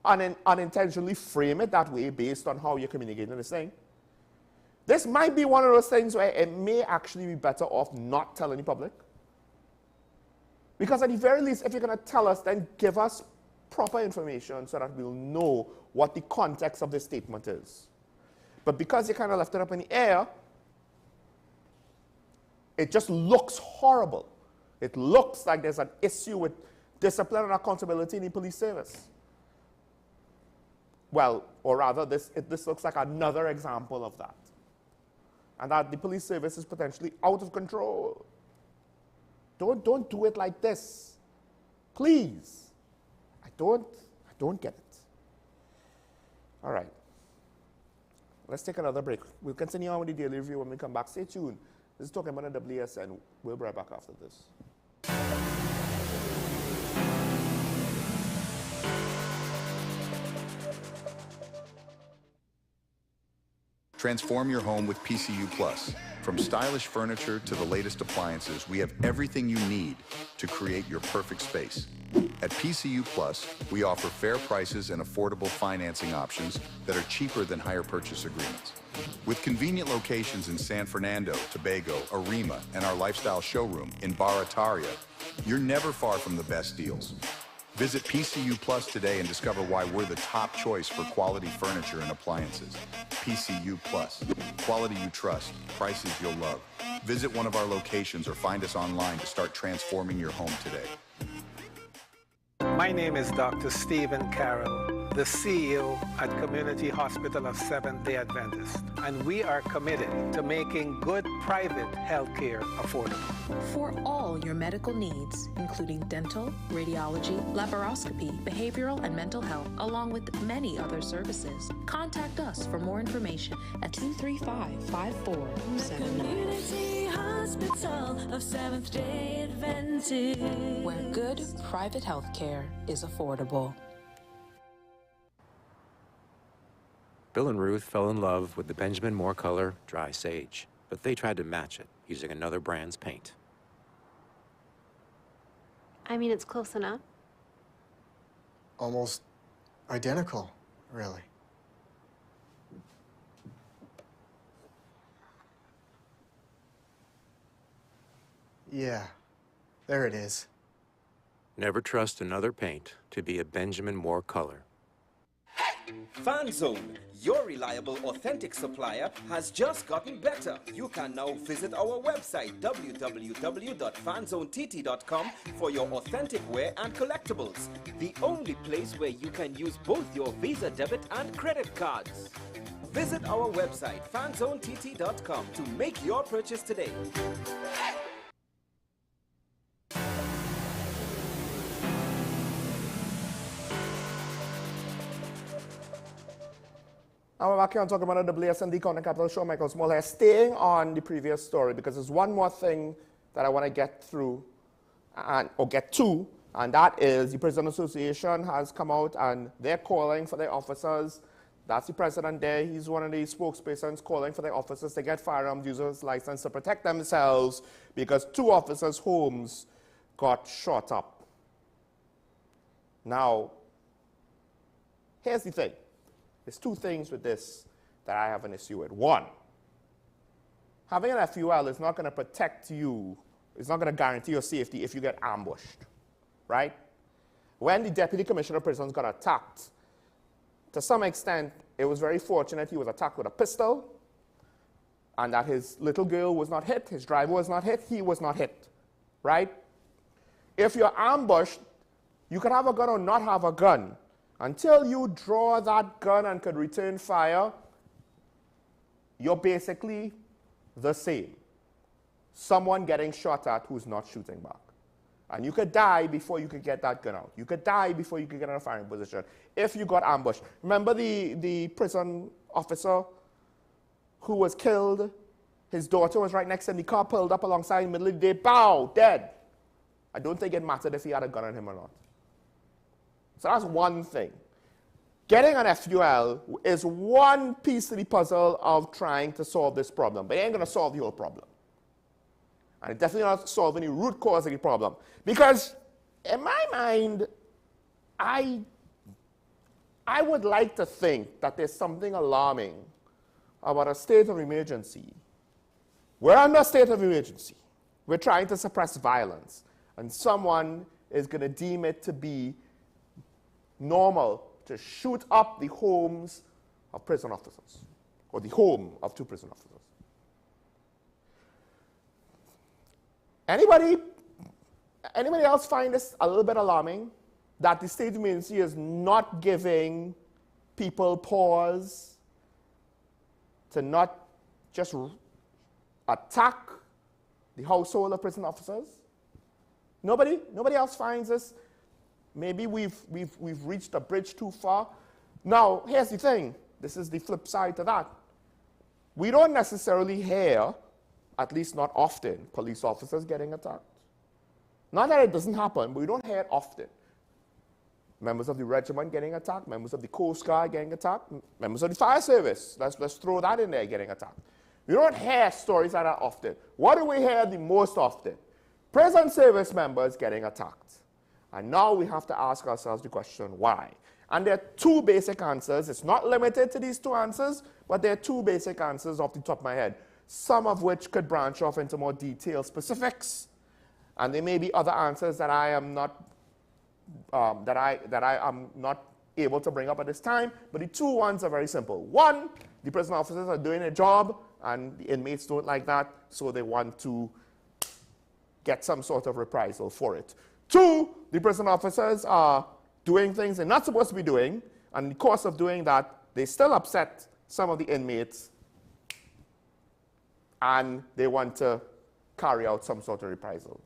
unintentionally frame it that way based on how you're communicating this thing. This might be one of those things where it may actually be better off not telling the public. Because at the very least, if you're going to tell us, then give us proper information so that we'll know what the context of this statement is. But because you kind of left it up in the air, it just looks horrible. It looks like there's an issue with discipline and accountability in the police service. Well, or rather, this looks like another example of that. And that the police service is potentially out of control. Don't do it like this. Please. I don't get it. All right. Let's take another break. We'll continue on with the daily review when we come back. Stay tuned. This is Talking About the WSN. We'll be right back after this. Transform your home with PCU Plus. From stylish furniture to the latest appliances, we have everything you need to create your perfect space. At PCU Plus, we offer fair prices and affordable financing options that are cheaper than hire purchase agreements. With convenient locations in San Fernando, Tobago, Arima, and our lifestyle showroom in Barataria, you're never far from the best deals. Visit PCU Plus today and discover why we're the top choice for quality furniture and appliances. PCU Plus. Quality you trust, prices you'll love. Visit one of our locations or find us online to start transforming your home today. My name is Dr. Stephen Carroll, the CEO at Community Hospital of Seventh-day Adventist, and we are committed to making good private health care affordable. For all your medical needs, including dental, radiology, laparoscopy, behavioral and mental health, along with many other services, contact us for more information at 235-5479. Community Hospital of Seventh-day Adventist, where good private health care is affordable. Bill and Ruth fell in love with the Benjamin Moore color Dry Sage, but they tried to match it using another brand's paint. I mean, it's close enough. Almost identical, Really? Yeah, there it is. Never trust another paint to be a Benjamin Moore color. FanZone, your reliable, authentic supplier, has just gotten better. You can now visit our website www.fanzonett.com for your authentic wear and collectibles. The only place where you can use both your Visa debit and credit cards. Visit our website fanzonett.com to make your purchase today. And we're back here and talking about the WSND Content Capital Show. Michael Small here, staying on the previous story because there's one more thing that I want to get through or get to, and that is the Prison Association has come out and they're calling for their officers. That's the president there. He's one of the spokespersons calling for their officers to get firearms users license to protect themselves because 2 officers' homes got shot up. Now, here's the thing. There's 2 things with this that I have an issue with. 1, having an FUL is not going to protect you. It's not going to guarantee your safety if you get ambushed, right? When the Deputy Commissioner of Prisons got attacked, to some extent, it was very fortunate he was attacked with a pistol and that his little girl was not hit, his driver was not hit, he was not hit, right? If you're ambushed, you can have a gun or not have a gun. Until you draw that gun and could return fire, you're basically the same. Someone getting shot at who's not shooting back. And you could die before you could get that gun out. You could die before you could get in a firing position if you got ambushed. Remember the prison officer who was killed? His daughter was right next to him. The car pulled up alongside in the middle of the day. Bow! Dead. I don't think it mattered if he had a gun on him or not. So that's one thing. Getting an FUL is one piece of the puzzle of trying to solve this problem, but it ain't going to solve the whole problem. And it definitely not solve any root cause of the problem. Because in my mind, I would like to think that there's something alarming about a state of emergency. We're under a state of emergency. We're trying to suppress violence. And someone is going to deem it to be normal to shoot up the homes of prison officers, or the home of 2 prison officers. Anybody else find this a little bit alarming? That the state of emergency is not giving people pause to not just attack the household of prison officers? Nobody else finds this? Maybe we've reached a bridge too far. Now, here's the thing. This is the flip side to that. We don't necessarily hear, at least not often, police officers getting attacked. Not that it doesn't happen, but we don't hear it often. Members of the regiment getting attacked, members of the Coast Guard getting attacked, members of the fire service, let's throw that in there, getting attacked. We don't hear stories like that often. What do we hear the most often? Prison service members getting attacked. And now we have to ask ourselves the question, why? And there are 2 basic answers. It's not limited to these 2 answers, but there are 2 basic answers off the top of my head, some of which could branch off into more detailed specifics. And there may be other answers that I am not able to bring up at this time, but the 2 ones are very simple. 1, the prison officers are doing their job, and the inmates don't like that, so they want to get some sort of reprisal for it. 2, the prison officers are doing things they're not supposed to be doing, and in the course of doing that, they still upset some of the inmates, and they want to carry out some sort of reprisal.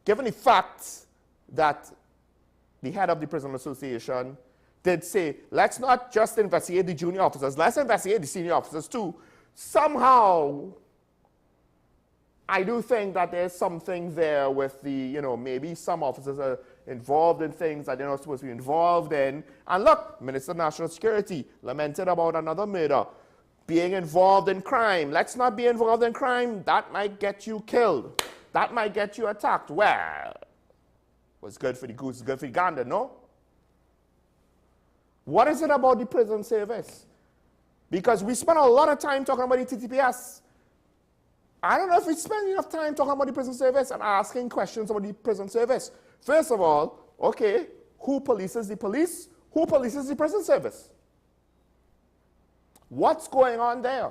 Given the fact that the head of the Prison Association did say, let's not just investigate the junior officers, let's investigate the senior officers too, somehow I do think that there's something there with the, maybe some officers are involved in things that they're not supposed to be involved in. And look, Minister of National Security lamented about another murder. Being involved in crime. Let's not be involved in crime. That might get you killed. That might get you attacked. Well, what's good for the goose is good for the gander, no? What is it about the prison service? Because we spend a lot of time talking about the TTPS. I don't know if we spend enough time talking about the prison service and asking questions about the prison service. First of all, okay, who polices the police? Who polices the prison service? What's going on there?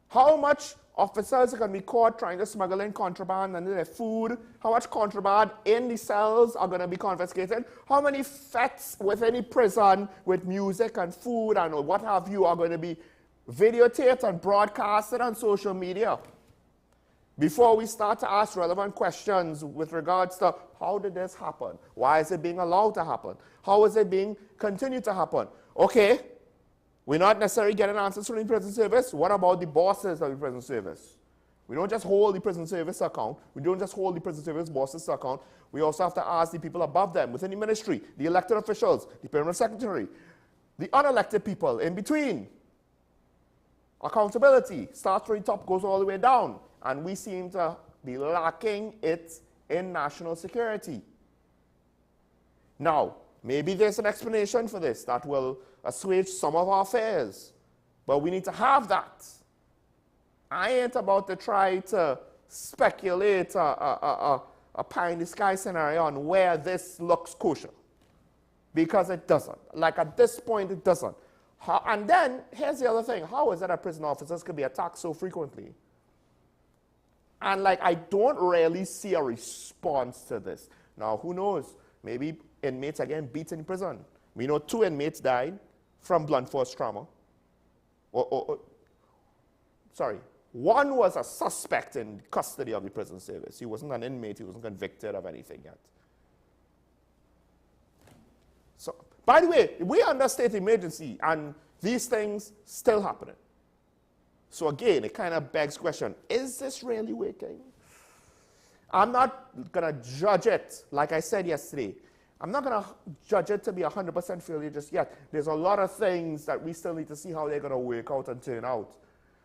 How much officers are going to be caught trying to smuggle in contraband and their food? How much contraband in the cells are going to be confiscated? How many fetes within the prison with music and food and what have you are going to be videotaped and broadcasted on social media? Before we start to ask relevant questions with regards to how did this happen? Why is it being allowed to happen? How is it being continued to happen? Okay, we're not necessarily getting answers from the prison service. What about the bosses of the prison service? We don't just hold the prison service account. We don't just hold the prison service bosses account. We also have to ask the people above them, within the ministry, the elected officials, the permanent secretary, the unelected people in between. Accountability starts from the top, goes all the way down. And we seem to be lacking it in national security. Now, maybe there's an explanation for this that will assuage some of our fears, but we need to have that. I ain't about to try to speculate a pie-in-the-sky scenario on where this looks kosher, because it doesn't. Like at this point, it doesn't. And then, here's the other thing. How is it that prison officers can be attacked so frequently? And like, I don't really see a response to this. Now, who knows? Maybe inmates are getting beaten in prison. We know 2 inmates died from blunt force trauma. Sorry, 1 was a suspect in custody of the prison service. He wasn't an inmate. He wasn't convicted of anything yet. So, by the way, we under state emergency, and these things still happening. So again, it kind of begs the question, is this really working? I'm not going to judge it, like I said yesterday. I'm not going to judge it to be 100% failure just yet. There's a lot of things that we still need to see how they're going to work out and turn out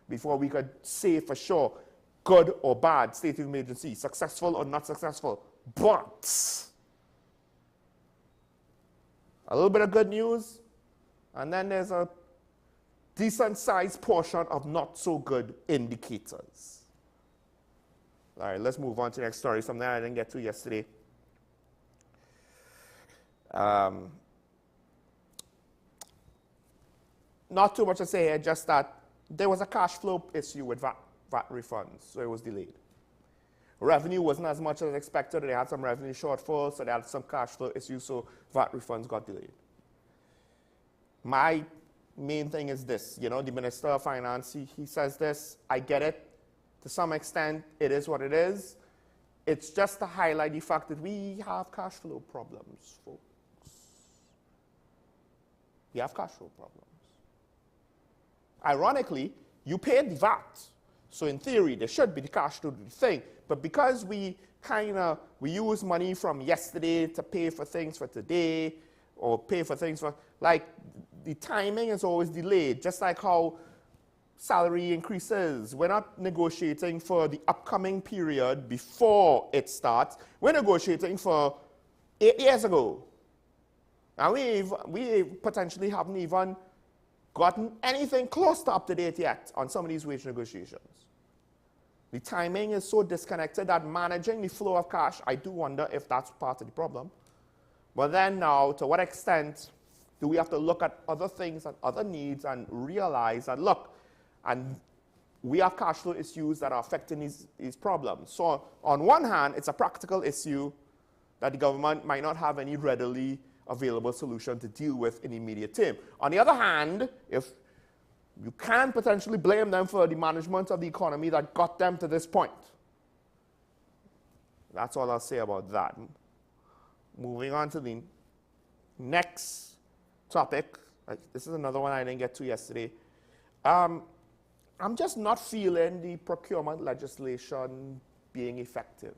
before we could say for sure, good or bad, state of emergency, successful or not successful. But a little bit of good news, and then there's a decent-sized portion of not-so-good indicators. All right, let's move on to the next story, something I didn't get to yesterday. Not too much to say here, just that there was a cash flow issue with VAT refunds, so it was delayed. Revenue wasn't as much as expected. They had some revenue shortfall, so they had some cash flow issues, so VAT refunds got delayed. My main thing is this, you know, the Minister of Finance, he says this, I get it. To some extent, it is what it is. It's just to highlight the fact that we have cash flow problems, folks. We have cash flow problems. Ironically, you paid the VAT. So in theory, there should be the cash to do the thing. But because we use money from yesterday to pay for things for today, or pay for things for, like, the timing is always delayed, just like how salary increases. We're not negotiating for the upcoming period before it starts. We're negotiating for 8 years ago. And we potentially haven't even gotten anything close to up to date yet on some of these wage negotiations. The timing is so disconnected that managing the flow of cash, I do wonder if that's part of the problem. But then now, to what extent do we have to look at other things and other needs and realize that, look, and we have cash flow issues that are affecting these problems. So on one hand, it's a practical issue that the government might not have any readily available solution to deal with in the immediate term. On the other hand, if you can potentially blame them for the management of the economy that got them to this point. That's all I'll say about that. Moving on to the next topic. This is another one I didn't get to yesterday. I'm just not feeling the procurement legislation being effective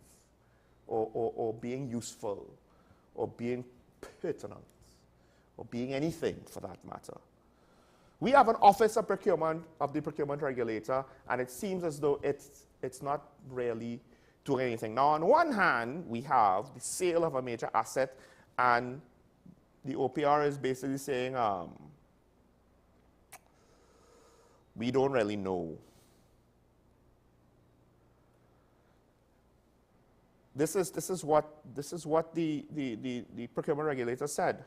or being useful or being pertinent or being anything for that matter. We have an office of procurement, of the procurement regulator, and it seems as though it's not really doing anything. Now, on one hand, we have the sale of a major asset, and the OPR is basically saying, we don't really know. This is what the procurement regulator said.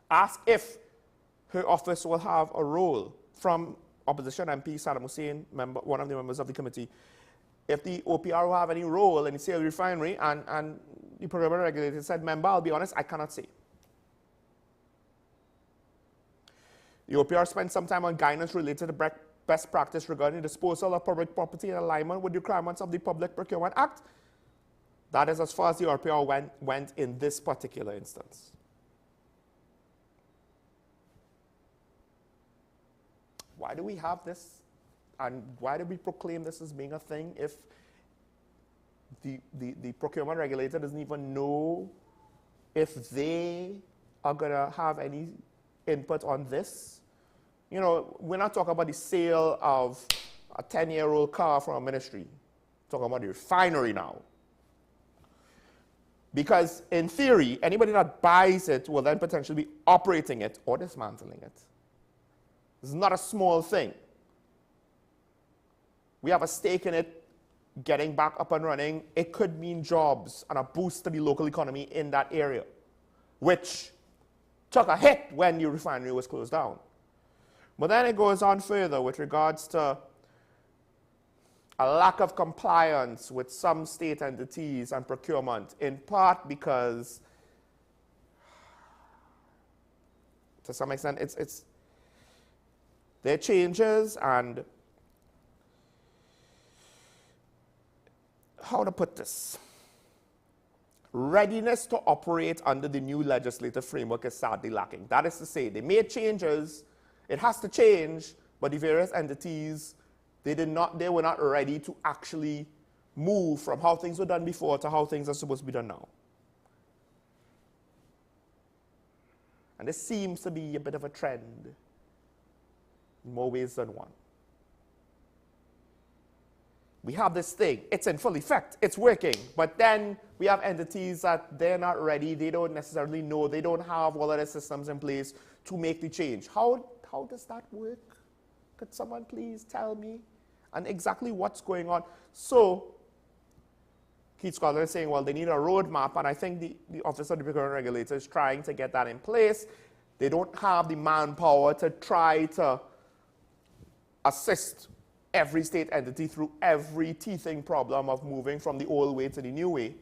Ask if her office will have a role from opposition MP Saddam Hussein, one of the members of the committee, if the OPR will have any role in the sale refinery, and the procurement regulator said, member, I'll be honest, I cannot say. The OPR spent some time on guidance related to best practice regarding disposal of public property in alignment with the requirements of the Public Procurement Act. That is as far as the OPR went in this particular instance. Why do we have this? And why do we proclaim this as being a thing if the procurement regulator doesn't even know if they are going to have any input on this? You know, we're not talking about the sale of a 10-year-old car from a ministry. We're talking about the refinery now. Because in theory, anybody that buys it will then potentially be operating it or dismantling it. It's not a small thing. We have a stake in it getting back up and running. It could mean jobs and a boost to the local economy in that area, which took a hit when the refinery was closed down. But then it goes on further with regards to a lack of compliance with some state entities and procurement, in part because, to some extent, there are changes and, how to put this? Readiness to operate under the new legislative framework is sadly lacking. That is to say, they made changes, it has to change, but the various entities, they were not ready to actually move from how things were done before to how things are supposed to be done now. And this seems to be a bit of a trend in more ways than one. We have this thing, it's in full effect, it's working, but then we have entities that they're not ready, they don't necessarily know, they don't have all of the systems in place to make the change. How does that work? Could someone please tell me? And exactly what's going on. So, Keith Scotland is saying, well, they need a roadmap, and I think the Office of the Procurement Regulator is trying to get that in place. They don't have the manpower to try to assist every state entity through every teething problem of moving from the old way to the new way.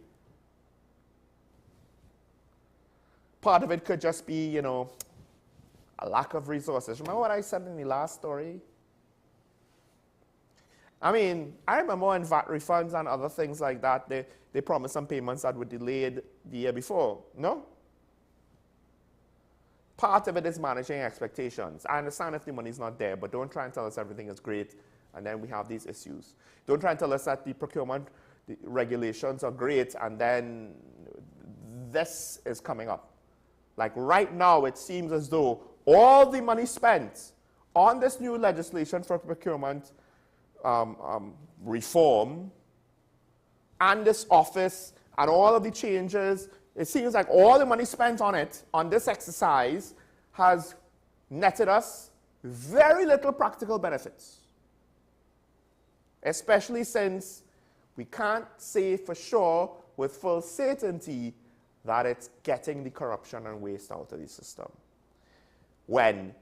Part of it could just be, you know, a lack of resources. Remember what I said in the last story? I mean, I remember when VAT refunds and other things like that, they promised some payments that were delayed the year before, no? Part of it is managing expectations. I understand if the money's not there, but don't try and tell us everything is great, and then we have these issues. Don't try and tell us that the procurement the regulations are great, and then this is coming up. Like right now, it seems as though all the money spent on this new legislation for procurement reform and this office and all of the changes, it seems like all the money spent on it, on this exercise, has netted us very little practical benefits. Especially since we can't say for sure with full certainty that it's getting the corruption and waste out of the system, when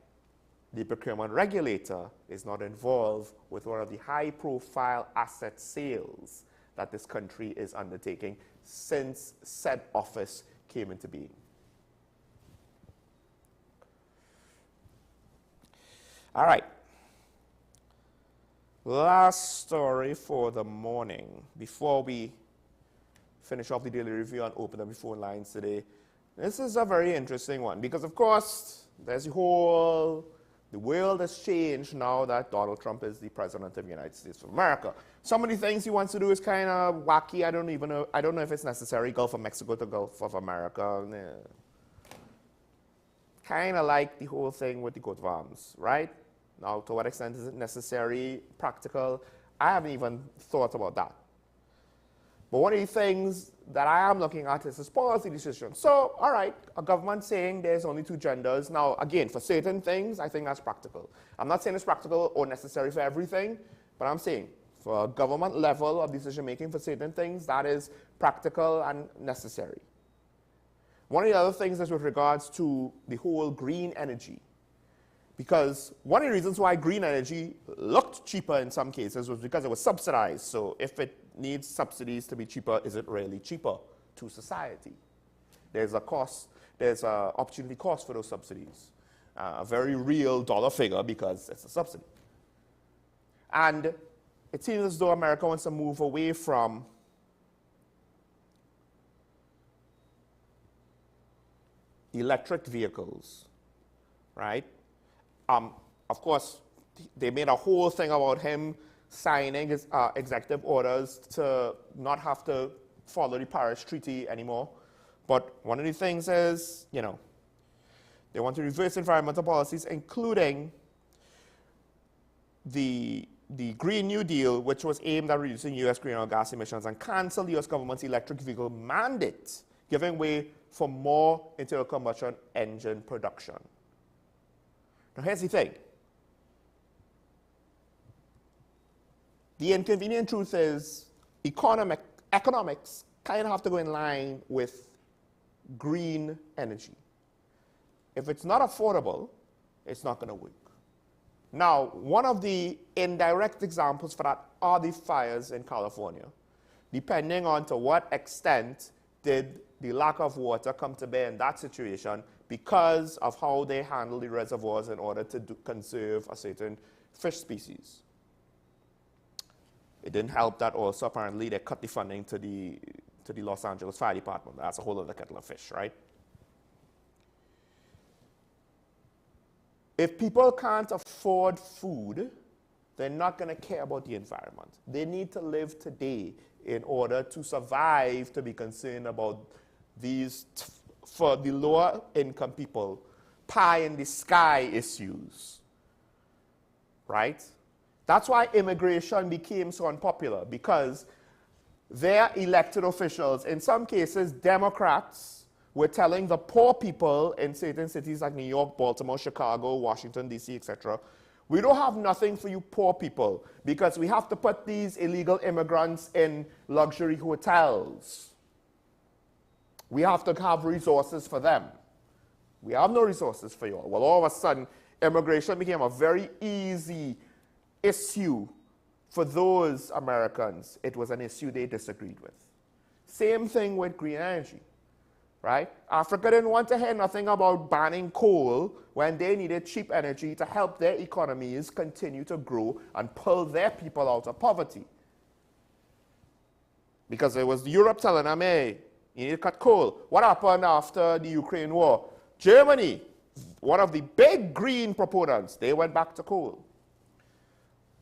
the procurement regulator is not involved with one of the high-profile asset sales that this country is undertaking since said office came into being. All right. Last story for the morning before we finish off the daily review and open up the phone lines today. This is a very interesting one because, of course, there's the world has changed now that Donald Trump is the president of the United States of America. Some of the things he wants to do is kind of wacky. I don't know if it's necessary. Gulf of Mexico to Gulf of America. Kind of like the whole thing with the coat of arms, right? Now, to what extent is it necessary, practical? I haven't even thought about that. But one of the things that I am looking at is this policy decision. So, all right, a government saying there's only 2 genders. Now, again, for certain things, I think that's practical. I'm not saying it's practical or necessary for everything, but I'm saying for a government level of decision making for certain things, that is practical and necessary. One of the other things is with regards to the whole green energy. Because one of the reasons why green energy looked cheaper in some cases was because it was subsidized. So if it needs subsidies to be cheaper, is it really cheaper to society? There's a cost, there's an opportunity cost for those subsidies. A very real dollar figure because it's a subsidy. And it seems as though America wants to move away from electric vehicles, right? Of course, they made a whole thing about him signing his executive orders to not have to follow the Paris Treaty anymore. But one of the things is, you know, they want to reverse environmental policies, including the Green New Deal, which was aimed at reducing U.S. greenhouse gas emissions, and cancel the U.S. government's electric vehicle mandate, giving way for more internal combustion engine production. Now, here's the thing. The inconvenient truth is economics kind of have to go in line with green energy. If it's not affordable, it's not going to work. Now, one of the indirect examples for that are the fires in California. Depending on to what extent did the lack of water come to bear in that situation because of how they handle the reservoirs in order to conserve a certain fish species. It didn't help that also apparently they cut the funding to the Los Angeles Fire Department. That's a whole other kettle of fish, right? If people can't afford food, they're not going to care about the environment. They need to live today in order to survive, to be concerned about these, for the lower income people, pie in the sky issues, right? That's why immigration became so unpopular, because their elected officials, in some cases Democrats, were telling the poor people in certain cities like New York, Baltimore, Chicago, Washington, D.C., etc., we don't have nothing for you poor people because we have to put these illegal immigrants in luxury hotels. We have to have resources for them. We have no resources for you all. Well, all of a sudden, immigration became a very easy issue for those Americans. It was an issue they disagreed with. Same thing with green energy, right? Africa didn't want to hear nothing about banning coal when they needed cheap energy to help their economies continue to grow and pull their people out of poverty. Because it was Europe telling them, hey, you need to cut coal. What happened after the Ukraine war? Germany, one of the big green proponents, they went back to coal.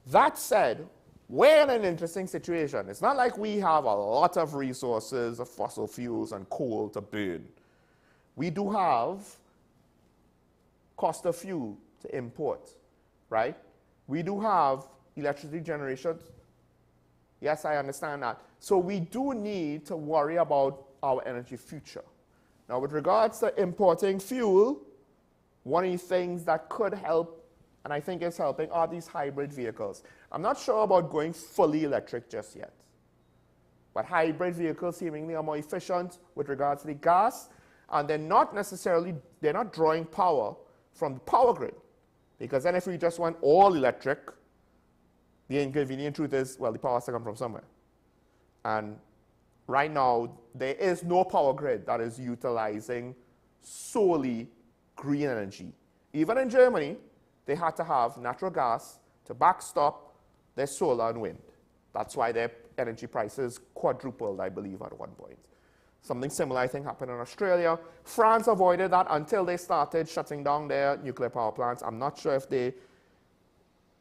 That said, we're in an interesting situation. It's not like we have a lot of resources of fossil fuels and coal to burn. We do have cost of fuel to import, right? We do have electricity generation. Yes, I understand that. So we do need to worry about our energy future. Now, with regards to importing fuel, one of the things that could help, and I think is helping, are these hybrid vehicles. I'm not sure about going fully electric just yet. But hybrid vehicles seemingly are more efficient with regards to the gas, and they're not drawing power from the power grid. Because then if we just went all electric, the inconvenient truth is, well, the power has to come from somewhere. And right now, there is no power grid that is utilizing solely green energy. Even in Germany, they had to have natural gas to backstop their solar and wind. That's why their energy prices quadrupled, I believe, at one point. Something similar, I think, happened in Australia. France avoided that until they started shutting down their nuclear power plants. I'm not sure if they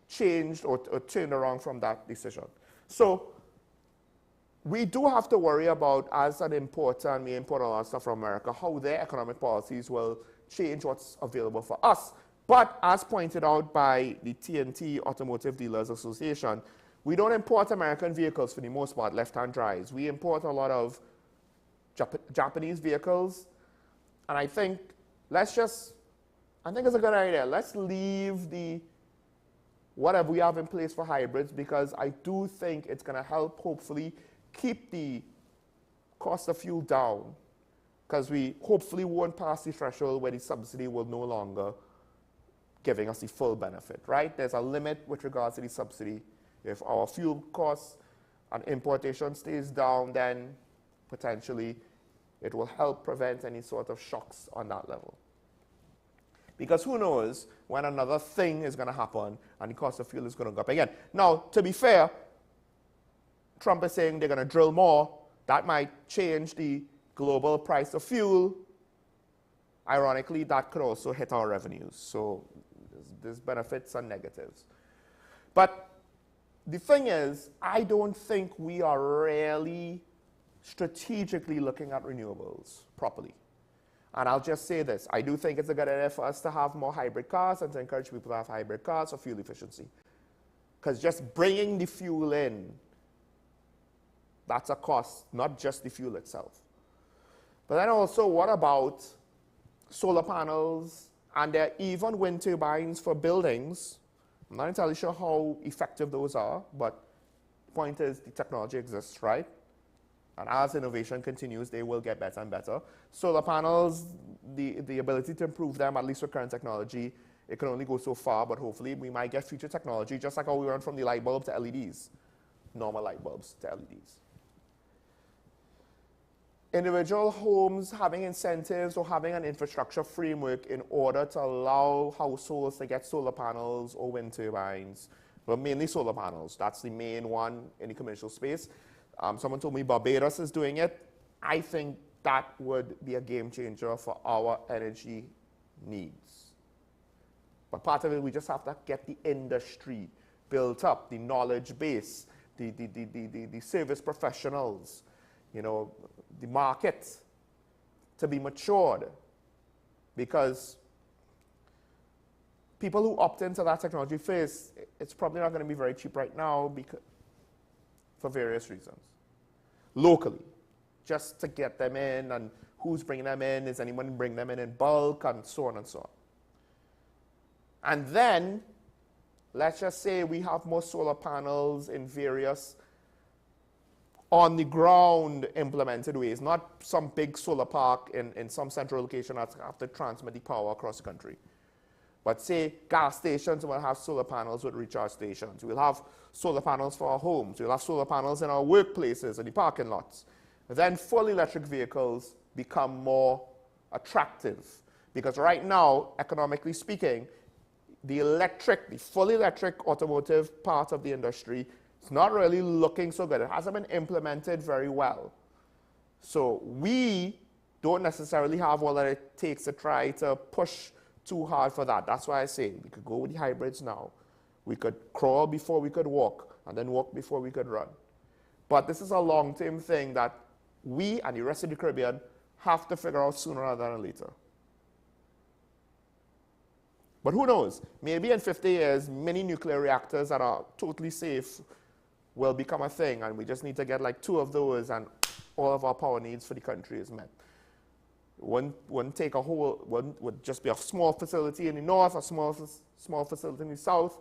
changed or turned around from that decision. So we do have to worry about, as an importer, and we import a lot of stuff from America, how their economic policies will change what's available for us. But as pointed out by the TNT Automotive Dealers Association, We don't import American vehicles for the most part, left-hand drives. We import a lot of Japanese vehicles. And I think I think it's a good idea. Let's leave the whatever we have in place for hybrids, because I do think it's going to help hopefully keep the cost of fuel down, because we hopefully won't pass the threshold where the subsidy will no longer giving us the full benefit, right? There's a limit with regards to the subsidy. If our fuel costs and importation stays down, then potentially it will help prevent any sort of shocks on that level. Because who knows when another thing is going to happen and the cost of fuel is going to go up again. Now, to be fair, Trump is saying they're going to drill more. That might change the global price of fuel. Ironically, that could also hit our revenues. So there's benefits and negatives. But the thing is, I don't think we are really strategically looking at renewables properly. And I'll just say this. I do think it's a good idea for us to have more hybrid cars and to encourage people to have hybrid cars for fuel efficiency. Because just bringing the fuel in, that's a cost, not just the fuel itself. But then also, what about solar panels, and there are even wind turbines for buildings? I'm not entirely sure how effective those are, but the point is the technology exists, right? And as innovation continues, they will get better and better. Solar panels, the ability to improve them, at least with current technology, it can only go so far, but hopefully we might get future technology, just like how we went from the light bulb to LEDs, normal light bulbs to LEDs. Individual homes having incentives or having an infrastructure framework in order to allow households to get solar panels or wind turbines, but mainly solar panels. That's the main one in the commercial space. Someone told me Barbados is doing it. I think that would be a game changer for our energy needs. But part of it, we just have to get the industry built up, the knowledge base, the service professionals, you know, the market to be matured. Because people who opt into that technology first, it's probably not going to be very cheap right now because, for various reasons. Locally, just to get them in, and who's bringing them in, is anyone bringing them in bulk, and so on and so on. And then, let's just say we have more solar panels in various on-the-ground implemented ways, not some big solar park in some central location that's have to transmit the power across the country. But say gas stations will have solar panels with recharge stations. We'll have solar panels for our homes. We'll have solar panels in our workplaces and the parking lots. Then full electric vehicles become more attractive. Because right now, economically speaking, the full electric automotive part of the industry is not really looking so good. It hasn't been implemented very well. So we don't necessarily have all that it takes to try to push too hard for that. That's why I say we could go with the hybrids now. We could crawl before we could walk, and then walk before we could run. But this is a long-term thing that we and the rest of the Caribbean have to figure out sooner rather than later. But who knows? Maybe in 50 years, mini nuclear reactors that are totally safe will become a thing, and we just need to get like 2 of those, and all of our power needs for the country is met. Wouldn't take a whole, would just be a small facility in the north, a small facility in the south.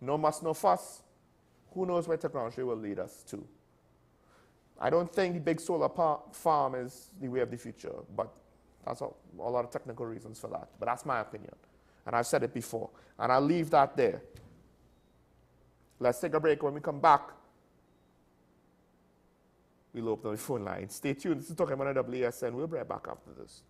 No muss, no fuss. Who knows where technology will lead us to? I don't think the big solar farm is the way of the future, but that's a lot of technical reasons for that. But that's my opinion, and I've said it before, and I'll leave that there. Let's take a break. When we come back, we'll open the phone line. Stay tuned. This is Talking About WESN. We'll be right back after this.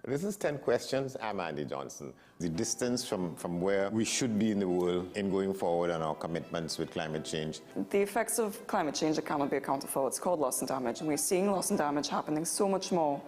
This is 10 Questions. I'm Andy Johnson. The distance from where we should be in the world in going forward and our commitments with climate change. The effects of climate change that cannot be accounted for, it's called loss and damage. And we're seeing loss and damage happening so much more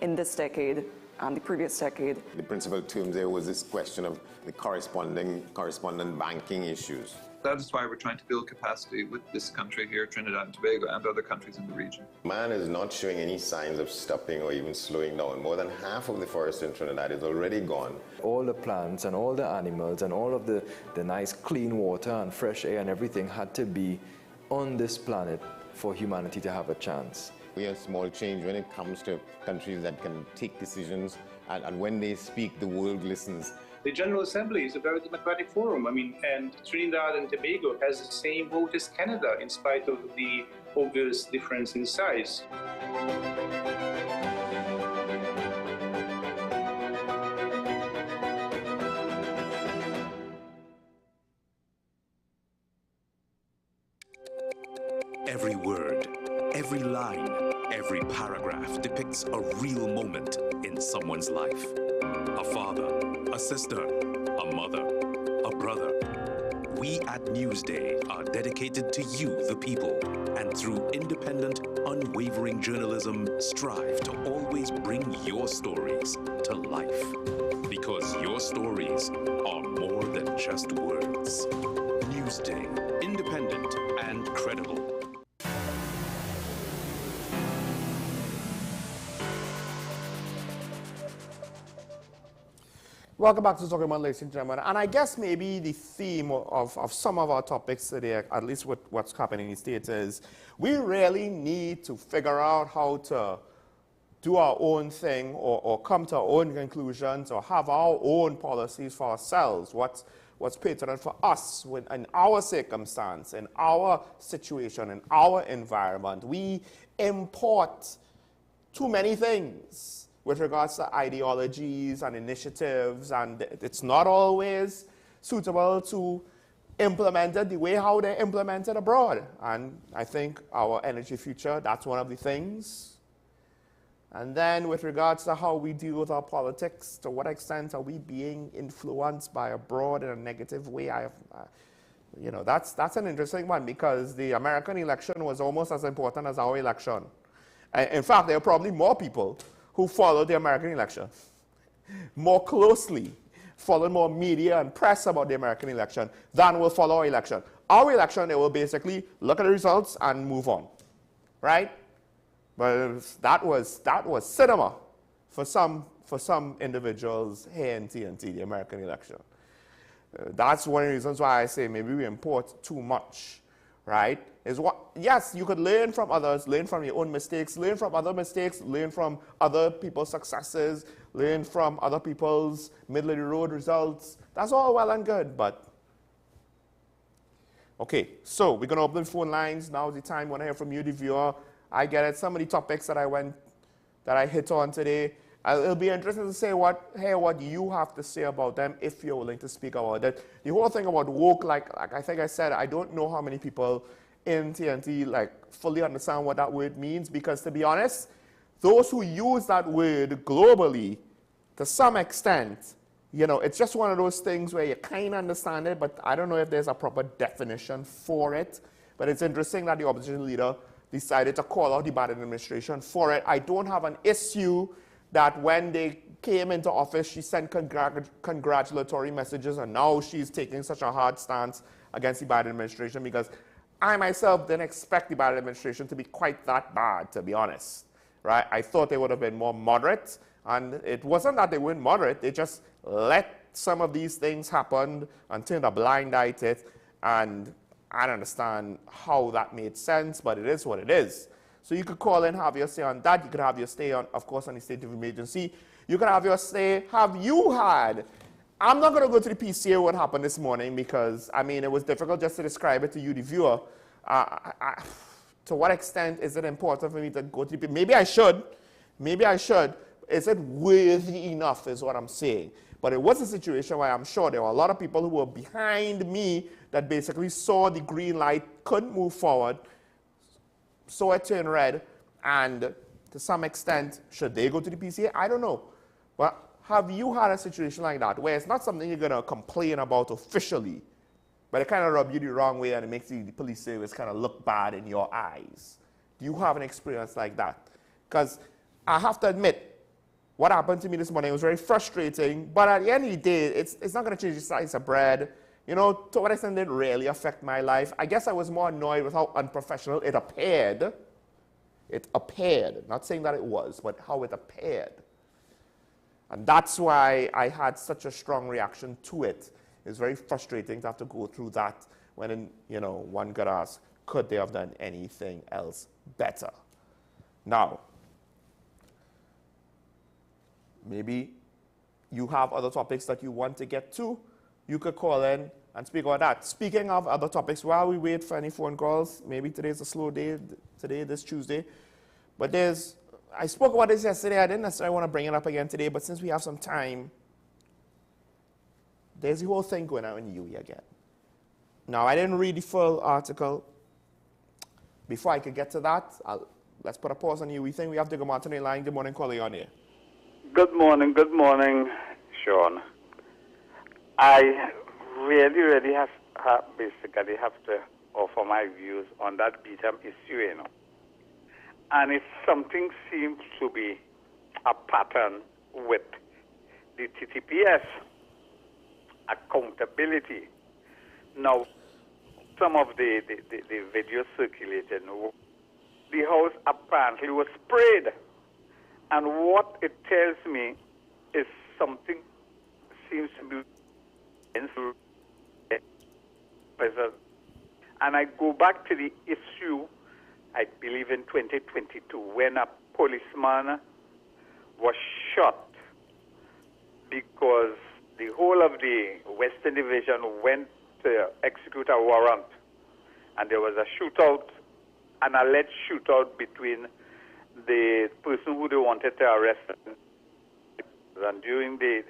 in this decade and the previous decade. The principal term there was this question of the correspondent banking issues. That is why we're trying to build capacity with this country here, Trinidad and Tobago, and other countries in the region. Man is not showing any signs of stopping or even slowing down. More than half of the forest in Trinidad is already gone. All the plants and all the animals and all of the nice clean water and fresh air and everything had to be on this planet for humanity to have a chance. We have small change when it comes to countries that can take decisions, and when they speak, the world listens. The General Assembly is a very democratic forum. And Trinidad and Tobago has the same vote as Canada, in spite of the obvious difference in size. Every word, every line, every paragraph depicts a real moment in someone's life. A father, a sister, a mother, a brother. We at Newsday are dedicated to you, the people, and through independent, unwavering journalism, strive to always bring your stories to life. Because your stories are more than just words. Newsday, independent and credible. Welcome back to Talking About, ladies and gentlemen. And I guess maybe the theme of some of our topics today, at least with what's happening in the States, is we really need to figure out how to do our own thing or come to our own conclusions or have our own policies for ourselves. What's pertinent for us in our circumstance, in our situation, in our environment. We import too many things with regards to ideologies and initiatives, and it's not always suitable to implement it the way how they're implemented abroad. And I think our energy future, that's one of the things. And then with regards to how we deal with our politics, to what extent are we being influenced by abroad in a negative way? That's an interesting one, because the American election was almost as important as our election. In fact, there are probably more people who followed the American election more closely, followed more media and press about the American election than will follow our election. Our election, they will basically look at the results and move on, right? But that was cinema for some individuals here in TNT, the American election. That's one of the reasons why I say maybe we import too much, right? Yes, you could learn from others, learn from your own mistakes, learn from other mistakes, learn from other people's successes, learn from other people's middle-of-the-road results. That's all well and good, but... Okay, so we're going to open the phone lines. Now is the time when I hear from you, the viewer. I get it. Some of the topics that I hit on today, it'll be interesting to hear what you have to say about them if you're willing to speak about it. The whole thing about woke, like I think I said, I don't know how many people in TNT fully understand what that word means, because to be honest, those who use that word globally, to some extent, it's just one of those things where you kind of understand it, but I don't know if there's a proper definition for it. But it's interesting that the opposition leader decided to call out the Biden administration for it. I don't have an issue that when they came into office, she sent congratulatory messages, and now she's taking such a hard stance against the Biden administration, because I myself didn't expect the Biden administration to be quite that bad, to be honest, right? I thought they would have been more moderate, and it wasn't that they weren't moderate. They just let some of these things happen and turned a blind eye to it, and I don't understand how that made sense, but it is what it is. So you could call in, have your say on that. You could have your say on, of course, on the state of emergency. You could have your say, have you had... I'm not going to go to the PCA what happened this morning, because, it was difficult just to describe it to you, the viewer. To what extent is it important for me to go to the PCA? Maybe I should. Maybe I should. Is it worthy enough is what I'm saying. But it was a situation where I'm sure there were a lot of people who were behind me that basically saw the green light, couldn't move forward, saw it turn red, and to some extent, should they go to the PCA? I don't know. Well, have you had a situation like that where it's not something you're going to complain about officially, but it kind of rubs you the wrong way and it makes the police service kind of look bad in your eyes? Do you have an experience like that? Because I have to admit, what happened to me this morning was very frustrating, but at the end of the day, it's not going to change the slice of bread. You know, to what extent did it really affect my life? I guess I was more annoyed with how unprofessional it appeared. It appeared, not saying that it was, but how it appeared. And that's why I had such a strong reaction to it. It's very frustrating to have to go through that when, you know, one could ask, could they have done anything else better? Now, maybe you have other topics that you want to get to. You could call in and speak on that. Speaking of other topics, while we wait for any phone calls, maybe today's a slow day, this Tuesday, but I spoke about this yesterday. I didn't necessarily want to bring it up again today, but since we have some time, there's the whole thing going on in UE again. Now, I didn't read the full article. Before I could get to that, let's put a pause on the UE thing. We have to go on to the line. Good morning, caller, on here. Good morning, Sean. I really basically have to offer my views on that BTM issue, you know. And if something seems to be a pattern with the TTPS accountability. Now, some of the videos circulated, the house apparently was sprayed. And what it tells me is something seems to be and I go back to the issue, I believe in 2022, when a policeman was shot because the whole of the Western Division went to execute a warrant. And there was a shootout, an alleged shootout between the person who they wanted to arrest. And during the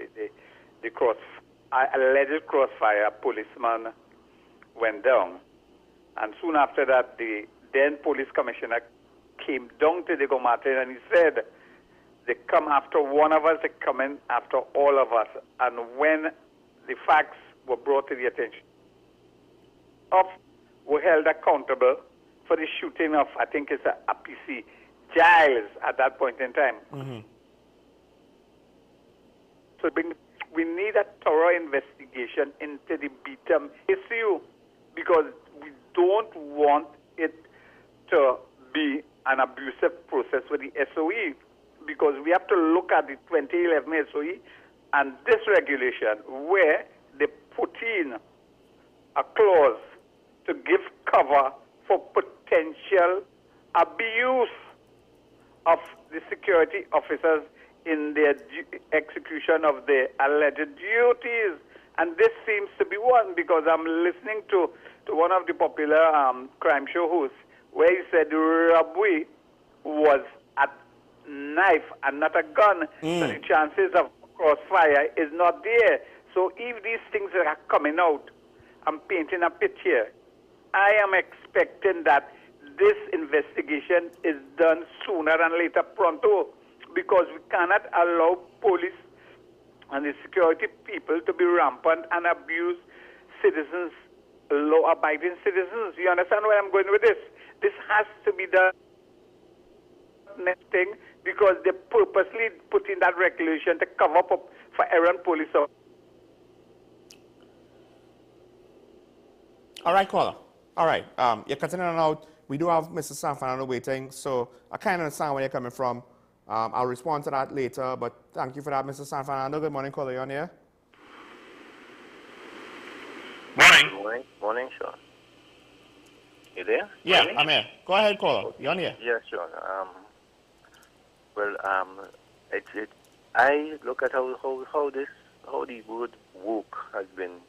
alleged crossfire, a policeman went down. And soon after that, the then police commissioner came down to Diego Martin and he said, they come after one of us, they come in after all of us. And when the facts were brought to the attention of, were held accountable for the shooting of, I think it's a PC, Giles at that point in time. Mm-hmm. So we need a thorough investigation into the BTM issue because we don't want it to be an abusive process with the SOE because we have to look at the 2011 SOE and this regulation where they put in a clause to give cover for potential abuse of the security officers in their execution of their alleged duties. And this seems to be one because I'm listening to one of the popular crime show hosts where he said the robbery was a knife and not a gun. So the chances of crossfire is not there. So if these things are coming out, I'm painting a picture. I am expecting that this investigation is done sooner than later, pronto, because we cannot allow police and the security people to be rampant and abuse citizens, law-abiding citizens. You understand where I'm going with this? This has to be done next thing because they purposely put in that regulation to cover up for errant police. All right, caller. All right. You're continuing out. We do have Mr. San Fernando waiting, so I kind of understand where you're coming from. I'll respond to that later, but thank you for that, Mr. San Fernando. Good morning, caller. You on here? Morning. Morning, Sean. You there? Yeah, morning? I'm here. Go ahead, caller. You on here? Yeah, Sean. I look at how the word woke has been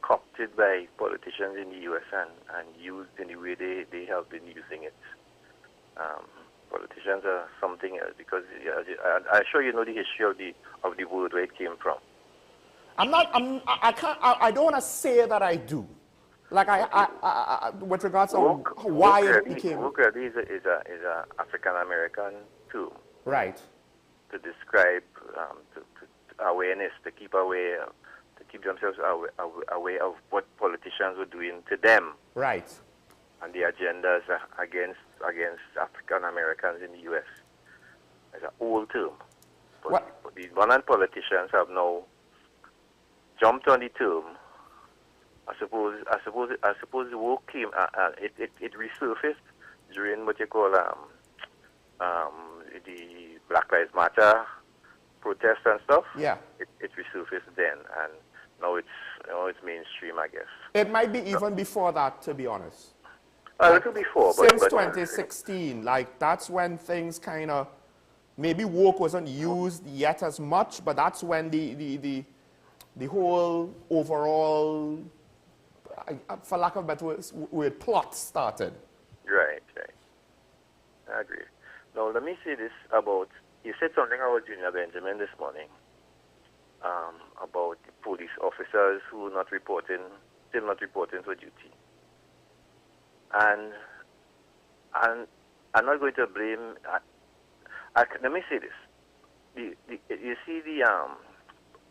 co-opted by politicians in the U.S. and used in the way they have been using it. Politicians are something else because I'm sure you know the history of the word where it came from. I don't want to say that I do. Like I with regards to why it became. Woke is a African American term. Right. describe to awareness, to keep aware, to keep themselves aware of what politicians were doing to them. Right. And the agendas against African Americans in the U.S. It's an old term. But the one politicians have now jumped on the term. I suppose the work came. It resurfaced during what you call the Black Lives Matter protests and stuff. Yeah. It resurfaced then, and now it's mainstream, I guess. It might be even before that, to be honest. A little before, since 2016, like that's when things kind of maybe woke wasn't used yet as much, but that's when the whole overall, for lack of a better word, plot started. Right. I agree. Now let me say this about, you said something about Junior Benjamin this morning, about the police officers who are still not reporting for duty. And I'm not going to blame. Let me say this: you see the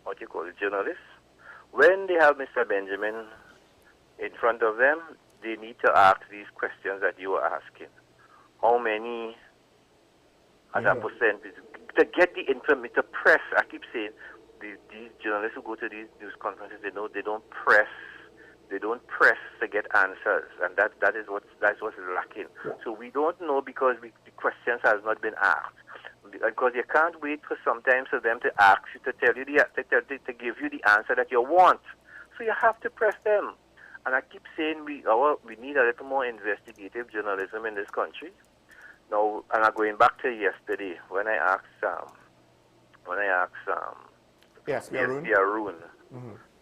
what you call it, journalists, when they have Mr. Benjamin in front of them, they need to ask these questions that you are asking. How many, as a percentage, to get the information, to press. I keep saying these journalists who go to these news conferences, they don't press. They don't press to get answers, and that's what's lacking. So we don't know because the questions has not been asked. Because you can't wait for sometimes for them to ask you to tell you to give you the answer that you want. So you have to press them. And I keep saying we need a little more investigative journalism in this country. Now, and I'm going back to yesterday when I asked Arun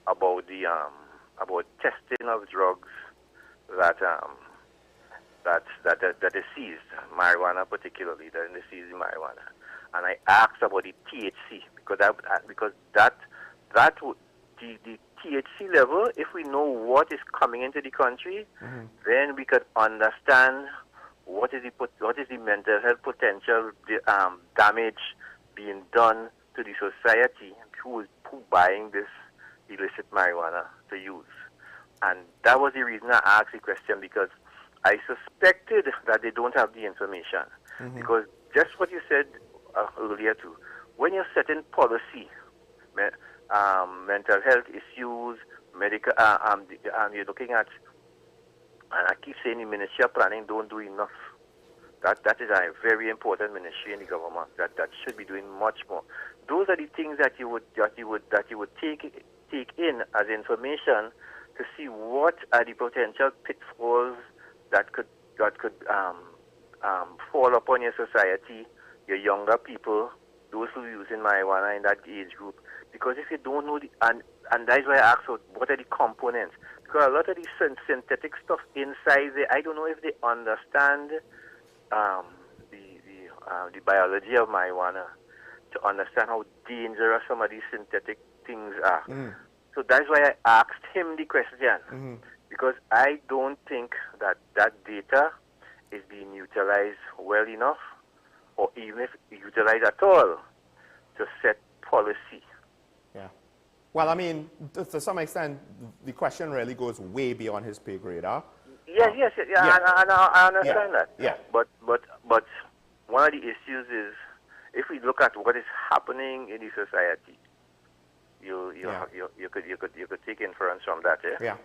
about the about testing of drugs that is seized, marijuana particularly, that is seized marijuana, and I asked about the THC because the THC level, if we know what is coming into the country, then we could understand what is the mental health potential damage being done to the society who buying this illicit marijuana to use. And that was the reason I asked the question, because I suspected that they don't have the information. Because just what you said earlier too, when you're setting policy, mental health issues, medical, you're looking at, and I keep saying the Ministry of Planning don't do enough. That is a very important ministry in the government that should be doing much more. Those are the things that you would take in as information to see what are the potential pitfalls that could fall upon your society, your younger people, those who are using marijuana in that age group. Because if you don't know and that's why I asked what are the components. Because a lot of these synthetic stuff inside there, I don't know if they understand the biology of marijuana to understand how dangerous some of these synthetic things are. So that's why I asked him the question, because I don't think that data is being utilized well enough, or even if utilized at all, to set policy. Yeah. Well, I mean, to some extent, the question really goes way beyond his pay grade, huh? Yes, I understand that. Yeah. But one of the issues is, if we look at what is happening in the society, you could take inference from that. Yeah.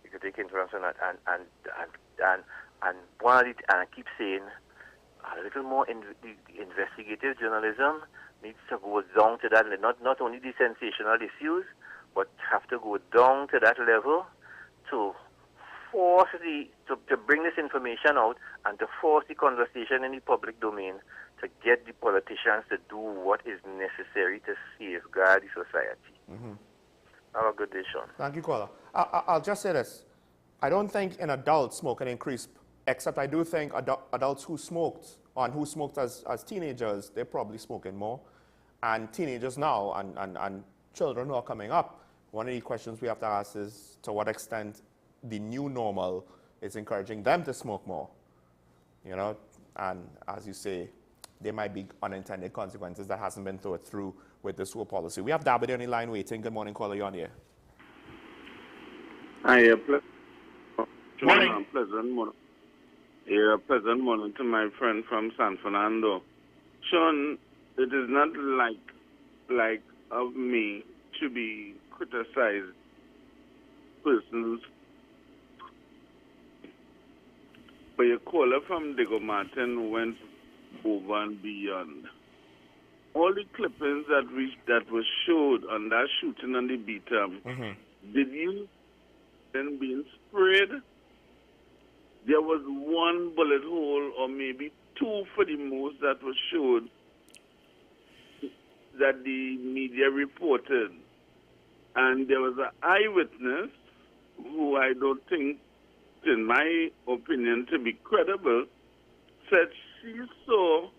You could take inference from that, and one of the, and I keep saying, a little more in the investigative journalism needs to go down to that, not only the sensational issues, but have to go down to that level to force to bring this information out and to force the conversation in the public domain to get the politicians to do what is necessary to safeguard the society. Have a good day, Sean. Thank you, caller. I'll just say this. I don't think in adults smoking increased, except I do think adults who smoked as teenagers, they're probably smoking more. And teenagers now and children who are coming up, one of the questions we have to ask is to what extent the new normal is encouraging them to smoke more. You know, and as you say, there might be unintended consequences that hasn't been thought through with this whole policy. We have Dabity on the line waiting. Good morning, caller, you on here. Hi, morning. Pleasant morning. Yeah, pleasant morning to my friend from San Fernando. Sean, it is not like of me to be criticized persons, but your caller from Diego Martin went over and beyond. All the clippings that was showed on that shooting on the beat-up, did you then being sprayed? There was one bullet hole or maybe two for the most that was showed that the media reported. And there was an eyewitness who I don't think, in my opinion, to be credible, said she saw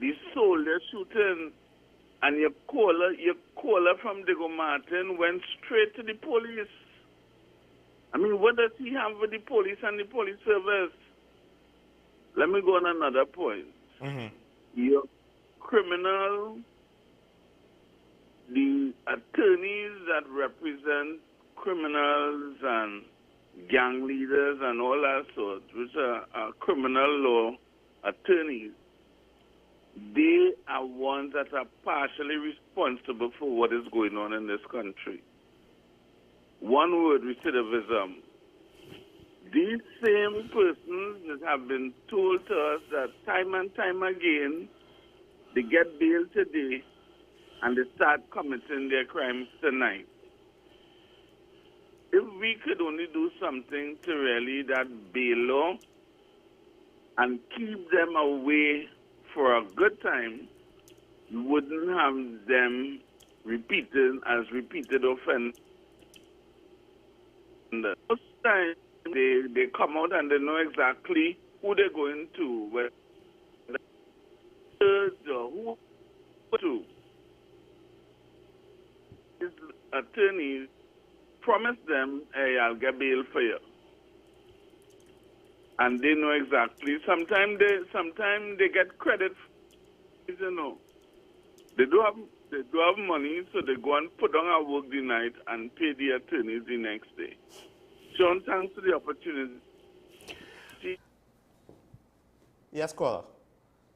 the soldier shooting, and your caller from Diego Martin went straight to the police. I mean, what does he have with the police and the police service? Let me go on another point. Your criminal, the attorneys that represent criminals and gang leaders and all that sort, which are criminal law attorneys, they are ones that are partially responsible for what is going on in this country. One word, recidivism. These same persons that have been told to us that time and time again, they get bail today and they start committing their crimes tonight. If we could only do something to really that bail law and keep them away for a good time, we wouldn't have them repeated as repeated offenders. Most times they come out and they know exactly who they're going to, whether or who to. These attorneys promise them, hey, I'll get bail for you. And they know exactly. Sometimes they get credit, you know. They do have money, so they go and put on a work the night and pay the attorneys the next day. John, thanks for the opportunity. Yes, caller.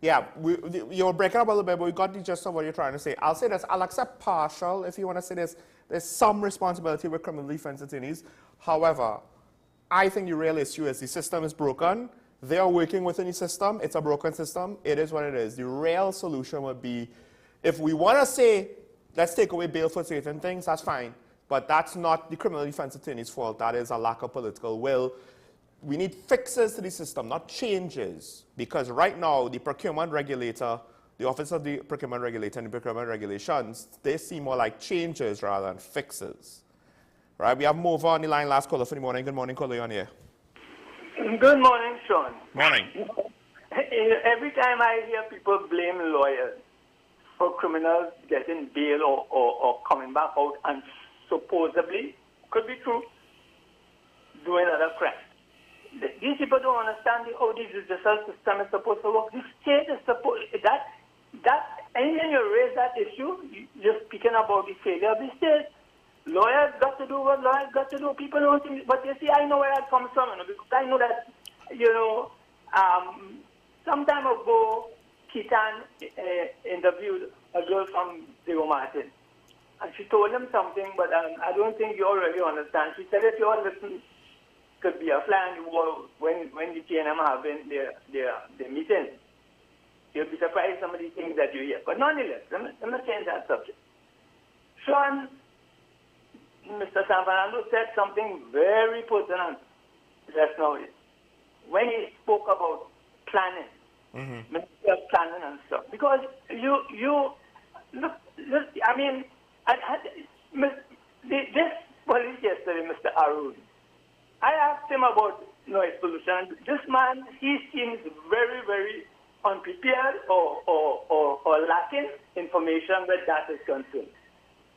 Yeah, you were breaking up a little bit, but we got the gist of what you're trying to say. I'll say this. I'll accept partial if you want to say this. There's some responsibility with criminal defense attorneys. However, I think the real issue is the system is broken. They are working within the system. It's a broken system. It is what it is. The real solution would be, if we want to say, let's take away bail for certain things, that's fine. But that's not the criminal defense attorney's fault. That is a lack of political will. We need fixes to the system, not changes. Because right now, the procurement regulator, the Office of the Procurement Regulator and the procurement regulations, they seem more like changes rather than fixes. Right, we have Mova on the line, last caller for the morning. Good morning, caller, you on here. Good morning, Sean. Morning. Every time I hear people blame lawyers for criminals getting bail or coming back out and supposedly, could be true, doing other crimes. These people don't understand how the judicial system is supposed to work. The state is supposed, anytime you raise that issue, you're speaking about the failure of the state. Lawyers got to do what lawyers got to do. People don't think, but you see, I know where that comes from, because I know that, some time ago, Keaton interviewed a girl from Diego Martin. And she told him something, but I don't think you all really understand. She said if you all listen, could be a fly on the wall when the TNM having their meeting. You'll be surprised some of the things that you hear. But nonetheless, let me change that subject. Sean, Mr. San Fernando said something very pertinent just now. When he spoke about planning, Ministry of Planning and stuff. Because you look, I mean, this police yesterday, Mr. Arun, I asked him about noise pollution. This man, he seems very, very unprepared or lacking information where that is concerned.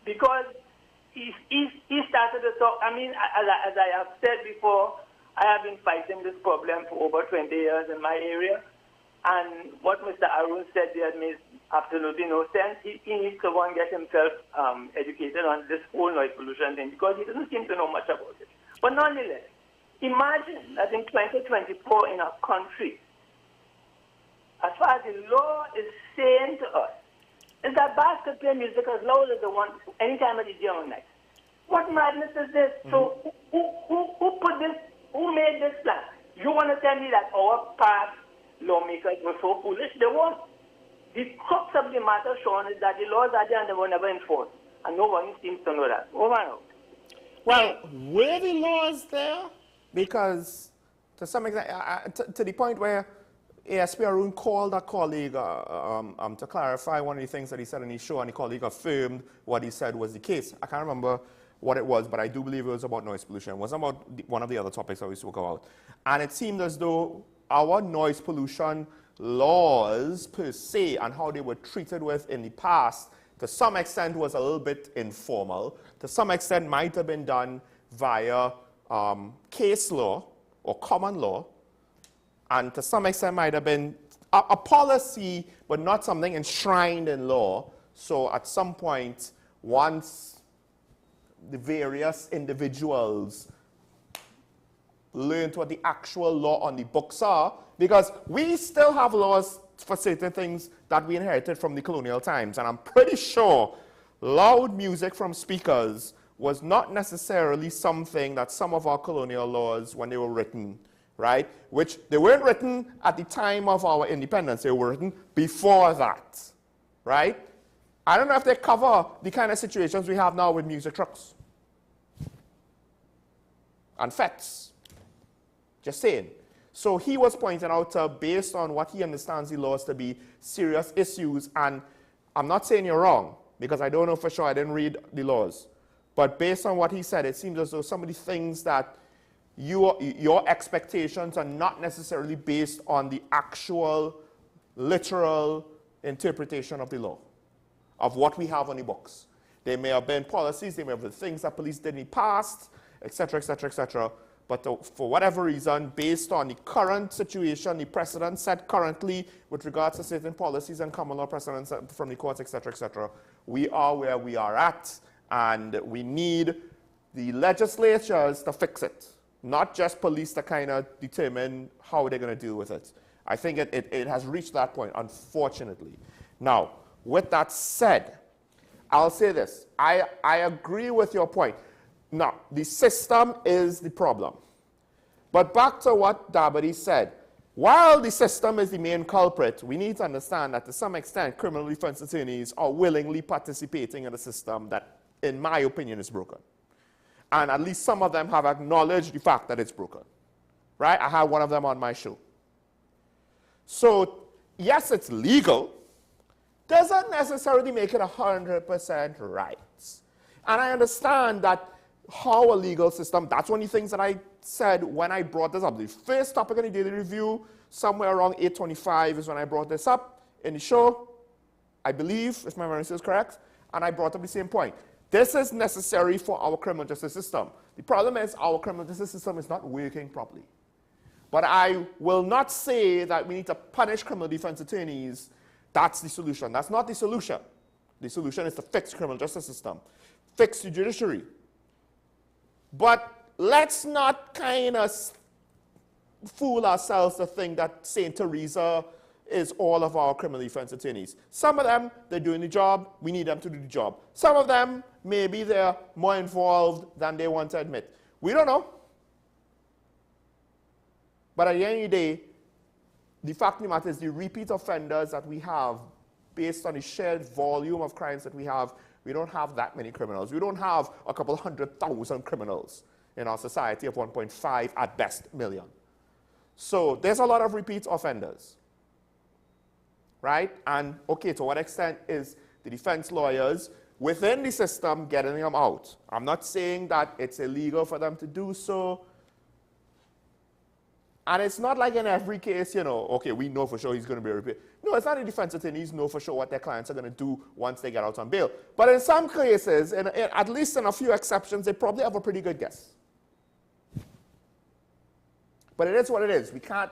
Because he started to talk, I mean, as I have said before, I have been fighting this problem for over 20 years in my area. And what Mr. Arun said there makes absolutely no sense. He needs to go and get himself educated on this whole noise pollution thing because he doesn't seem to know much about it. But nonetheless, imagine that in 2024 in our country, as far as the law is saying to us, is that bars could play music as loud as they want any time of the day or night. What madness is this? So who put this, who made this plan? You want to tell me that our past lawmakers were so foolish? They weren't. The crux of the matter, Sean, is that the laws are there and they were never enforced. And no one seems to know that. Over and out. Well, were the laws there? Because to some extent, to the point where ASP Arun called a colleague to clarify one of the things that he said in his show, and the colleague affirmed what he said was the case. I can't remember what it was, but I do believe it was about noise pollution. It was about one of the other topics that we spoke about. And it seemed as though our noise pollution laws per se and how they were treated with in the past, to some extent was a little bit informal. To some extent might have been done via case law or common law. And to some extent might have been a policy, but not something enshrined in law. So at some point, once the various individuals learned what the actual law on the books are, because we still have laws for certain things that we inherited from the colonial times. And I'm pretty sure loud music from speakers was not necessarily something that some of our colonial laws, when they were written, right, which they weren't written at the time of our independence, they were written before that, right? I don't know if they cover the kind of situations we have now with music trucks and fetes. Just saying. So he was pointing out, based on what he understands the laws to be serious issues, and I'm not saying you're wrong, because I don't know for sure, I didn't read the laws. But based on what he said, it seems as though some of the things that your expectations are not necessarily based on the actual, literal interpretation of the law, of what we have on the books. There may have been policies, there may have been things that police did in the past, etc., etc., etc., but for whatever reason, based on the current situation, the precedent set currently with regards to certain policies and common law precedents from the courts, etc., etc., we are where we are at, and we need the legislatures to fix it, not just police to kind of determine how they're going to deal with it. I think it has reached that point, unfortunately. Now, with that said, I'll say this. I agree with your point. Now, the system is the problem. But back to what Dabadi said. While the system is the main culprit, we need to understand that to some extent, criminal defense attorneys are willingly participating in a system that, in my opinion, is broken. And at least some of them have acknowledged the fact that it's broken. Right? I had one of them on my show. So, yes, it's legal. Doesn't necessarily make it 100% right. And I understand that how a legal system, that's one of the things that I said when I brought this up. The first topic in the daily review, somewhere around 8:25 is when I brought this up in the show, I believe, if my memory is correct, and I brought up the same point. This is necessary for our criminal justice system. The problem is our criminal justice system is not working properly. But I will not say that we need to punish criminal defense attorneys. That's the solution. That's not the solution. The solution is to fix the criminal justice system, fix the judiciary. But let's not kind of fool ourselves to think that St. Teresa is all of our criminal defense attorneys. Some of them, they're doing the job. We need them to do the job. Some of them, maybe they're more involved than they want to admit. We don't know. But at the end of the day, the fact of the matter is the repeat offenders that we have, based on the shared volume of crimes that we don't have that many criminals. We don't have a couple 100,000 criminals in our society of 1.5 at best million. So there's a lot of repeat offenders, right? And okay, to what extent is the defense lawyers within the system getting them out? I'm not saying that it's illegal for them to do so. And it's not like in every case, you know, okay, we know for sure he's going to be repeated. No, it's not the defense attorneys know for sure what their clients are going to do once they get out on bail. But in some cases, at least in a few exceptions, they probably have a pretty good guess. But it is what it is. We can't,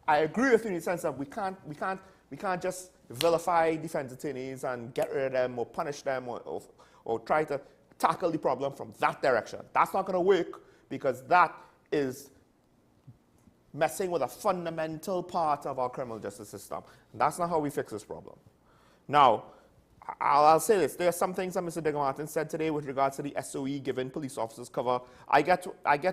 I agree with you in the sense that we can't just vilify defense attorneys and get rid of them or punish them or try to tackle the problem from that direction. That's not going to work because that is messing with a fundamental part of our criminal justice system. And that's not how we fix this problem. Now, I'll say this. There are some things that Mr. Digicel said today with regards to the SOE giving police officers cover. I get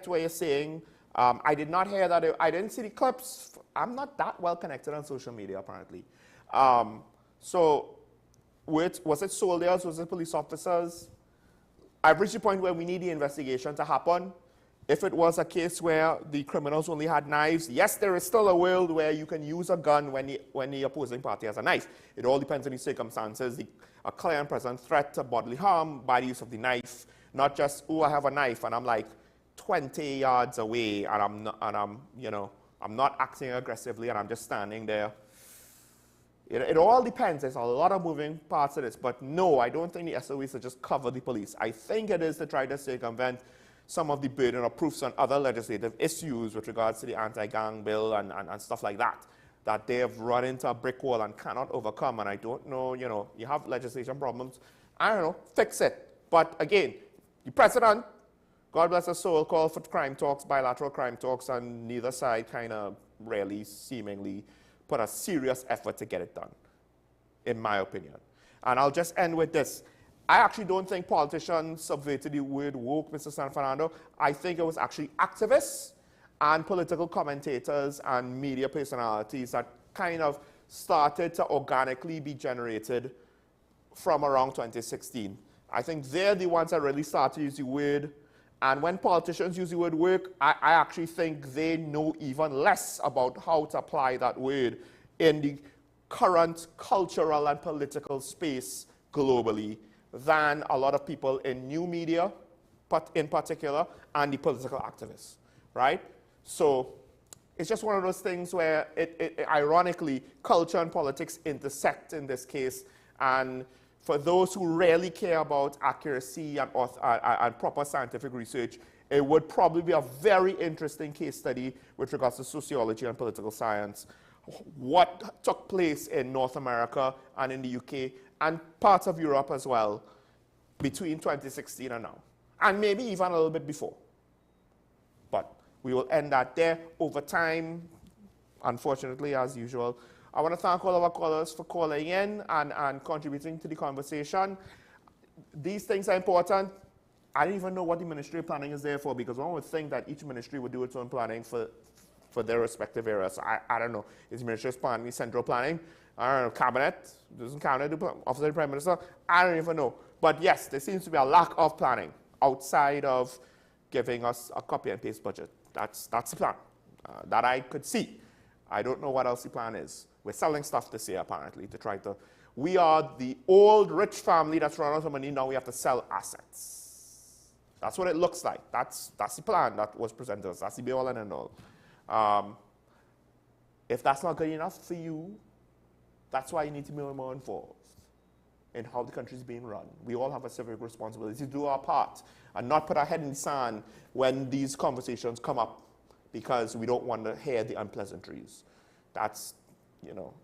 what you're saying. I did not hear that. I didn't see the clips. I'm not that well connected on social media, apparently. So was it soldiers? Was it police officers? I've reached the point where we need the investigation to happen. If it was a case where the criminals only had knives, yes, there is still a world where you can use a gun when the opposing party has a knife. It all depends on the circumstances, a clear and present threat to bodily harm by the use of the knife, not just, oh, I have a knife and I'm like 20 yards away and I'm not acting aggressively and I'm just standing there. It all depends. There's a lot of moving parts of this, but no, I don't think the SOE is to just cover the police. I think it is to try to circumvent some of the burden of proofs on other legislative issues with regards to the anti-gang bill and stuff like that they have run into a brick wall and cannot overcome. And I don't know, you have legislation problems. I don't know, fix it. But again, the president, God bless his soul, called for crime talks, bilateral crime talks, and neither side kind of really seemingly put a serious effort to get it done, in my opinion. And I'll just end with this. I actually don't think politicians subverted the word woke, Mr. San Fernando. I think it was actually activists and political commentators and media personalities that kind of started to organically be generated from around 2016. I think they're the ones that really started to use the word. And when politicians use the word woke, I actually think they know even less about how to apply that word in the current cultural and political space globally than a lot of people in new media, but in particular, and the political activists, right? So it's just one of those things where, ironically, culture and politics intersect in this case. And for those who really care about accuracy and proper scientific research, it would probably be a very interesting case study with regards to sociology and political science. What took place in North America and in the UK and parts of Europe as well between 2016 and now, and maybe even a little bit before. But we will end that there. Over time, unfortunately, as usual, I want to thank all of our callers for calling in and contributing to the conversation. These things are important. I don't even know what the Ministry of Planning is there for, because one would think that each ministry would do its own planning for their respective areas. So I don't know. Is the Ministry of Planning central planning? I don't know. Cabinet? Doesn't Cabinet do Office of the Prime Minister? I don't even know. But yes, there seems to be a lack of planning outside of giving us a copy and paste budget. That's the plan that I could see. I don't know what else the plan is. We're selling stuff this year, apparently, to try to... We are the old rich family that's run out of money. Now we have to sell assets. That's what it looks like. That's the plan that was presented to us. That's the be-all and end-all. If that's not good enough for you, that's why you need to be more involved in how the country is being run. We all have a civic responsibility to do our part and not put our head in the sand when these conversations come up because we don't want to hear the unpleasantries. That's,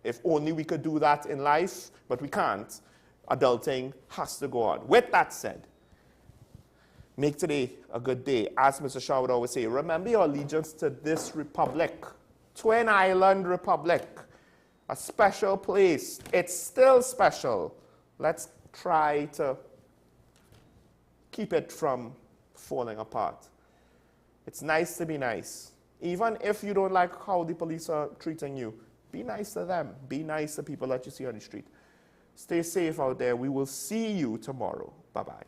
if only we could do that in life, but we can't. Adulting has to go on. With that said, make today a good day. As Mr. Shaw would always say, remember your allegiance to this republic, Twin Island Republic, a special place. It's still special. Let's try to keep it from falling apart. It's nice to be nice. Even if you don't like how the police are treating you, be nice to them. Be nice to people that you see on the street. Stay safe out there. We will see you tomorrow. Bye-bye.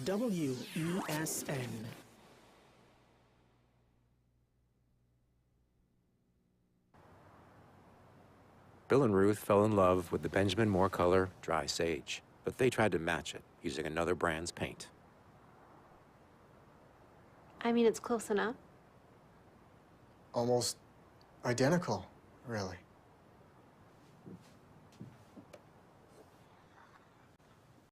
WESN. Bill and Ruth fell in love with the Benjamin Moore color dry sage, but they tried to match it using another brand's paint. I mean, it's close enough. Almost identical, really.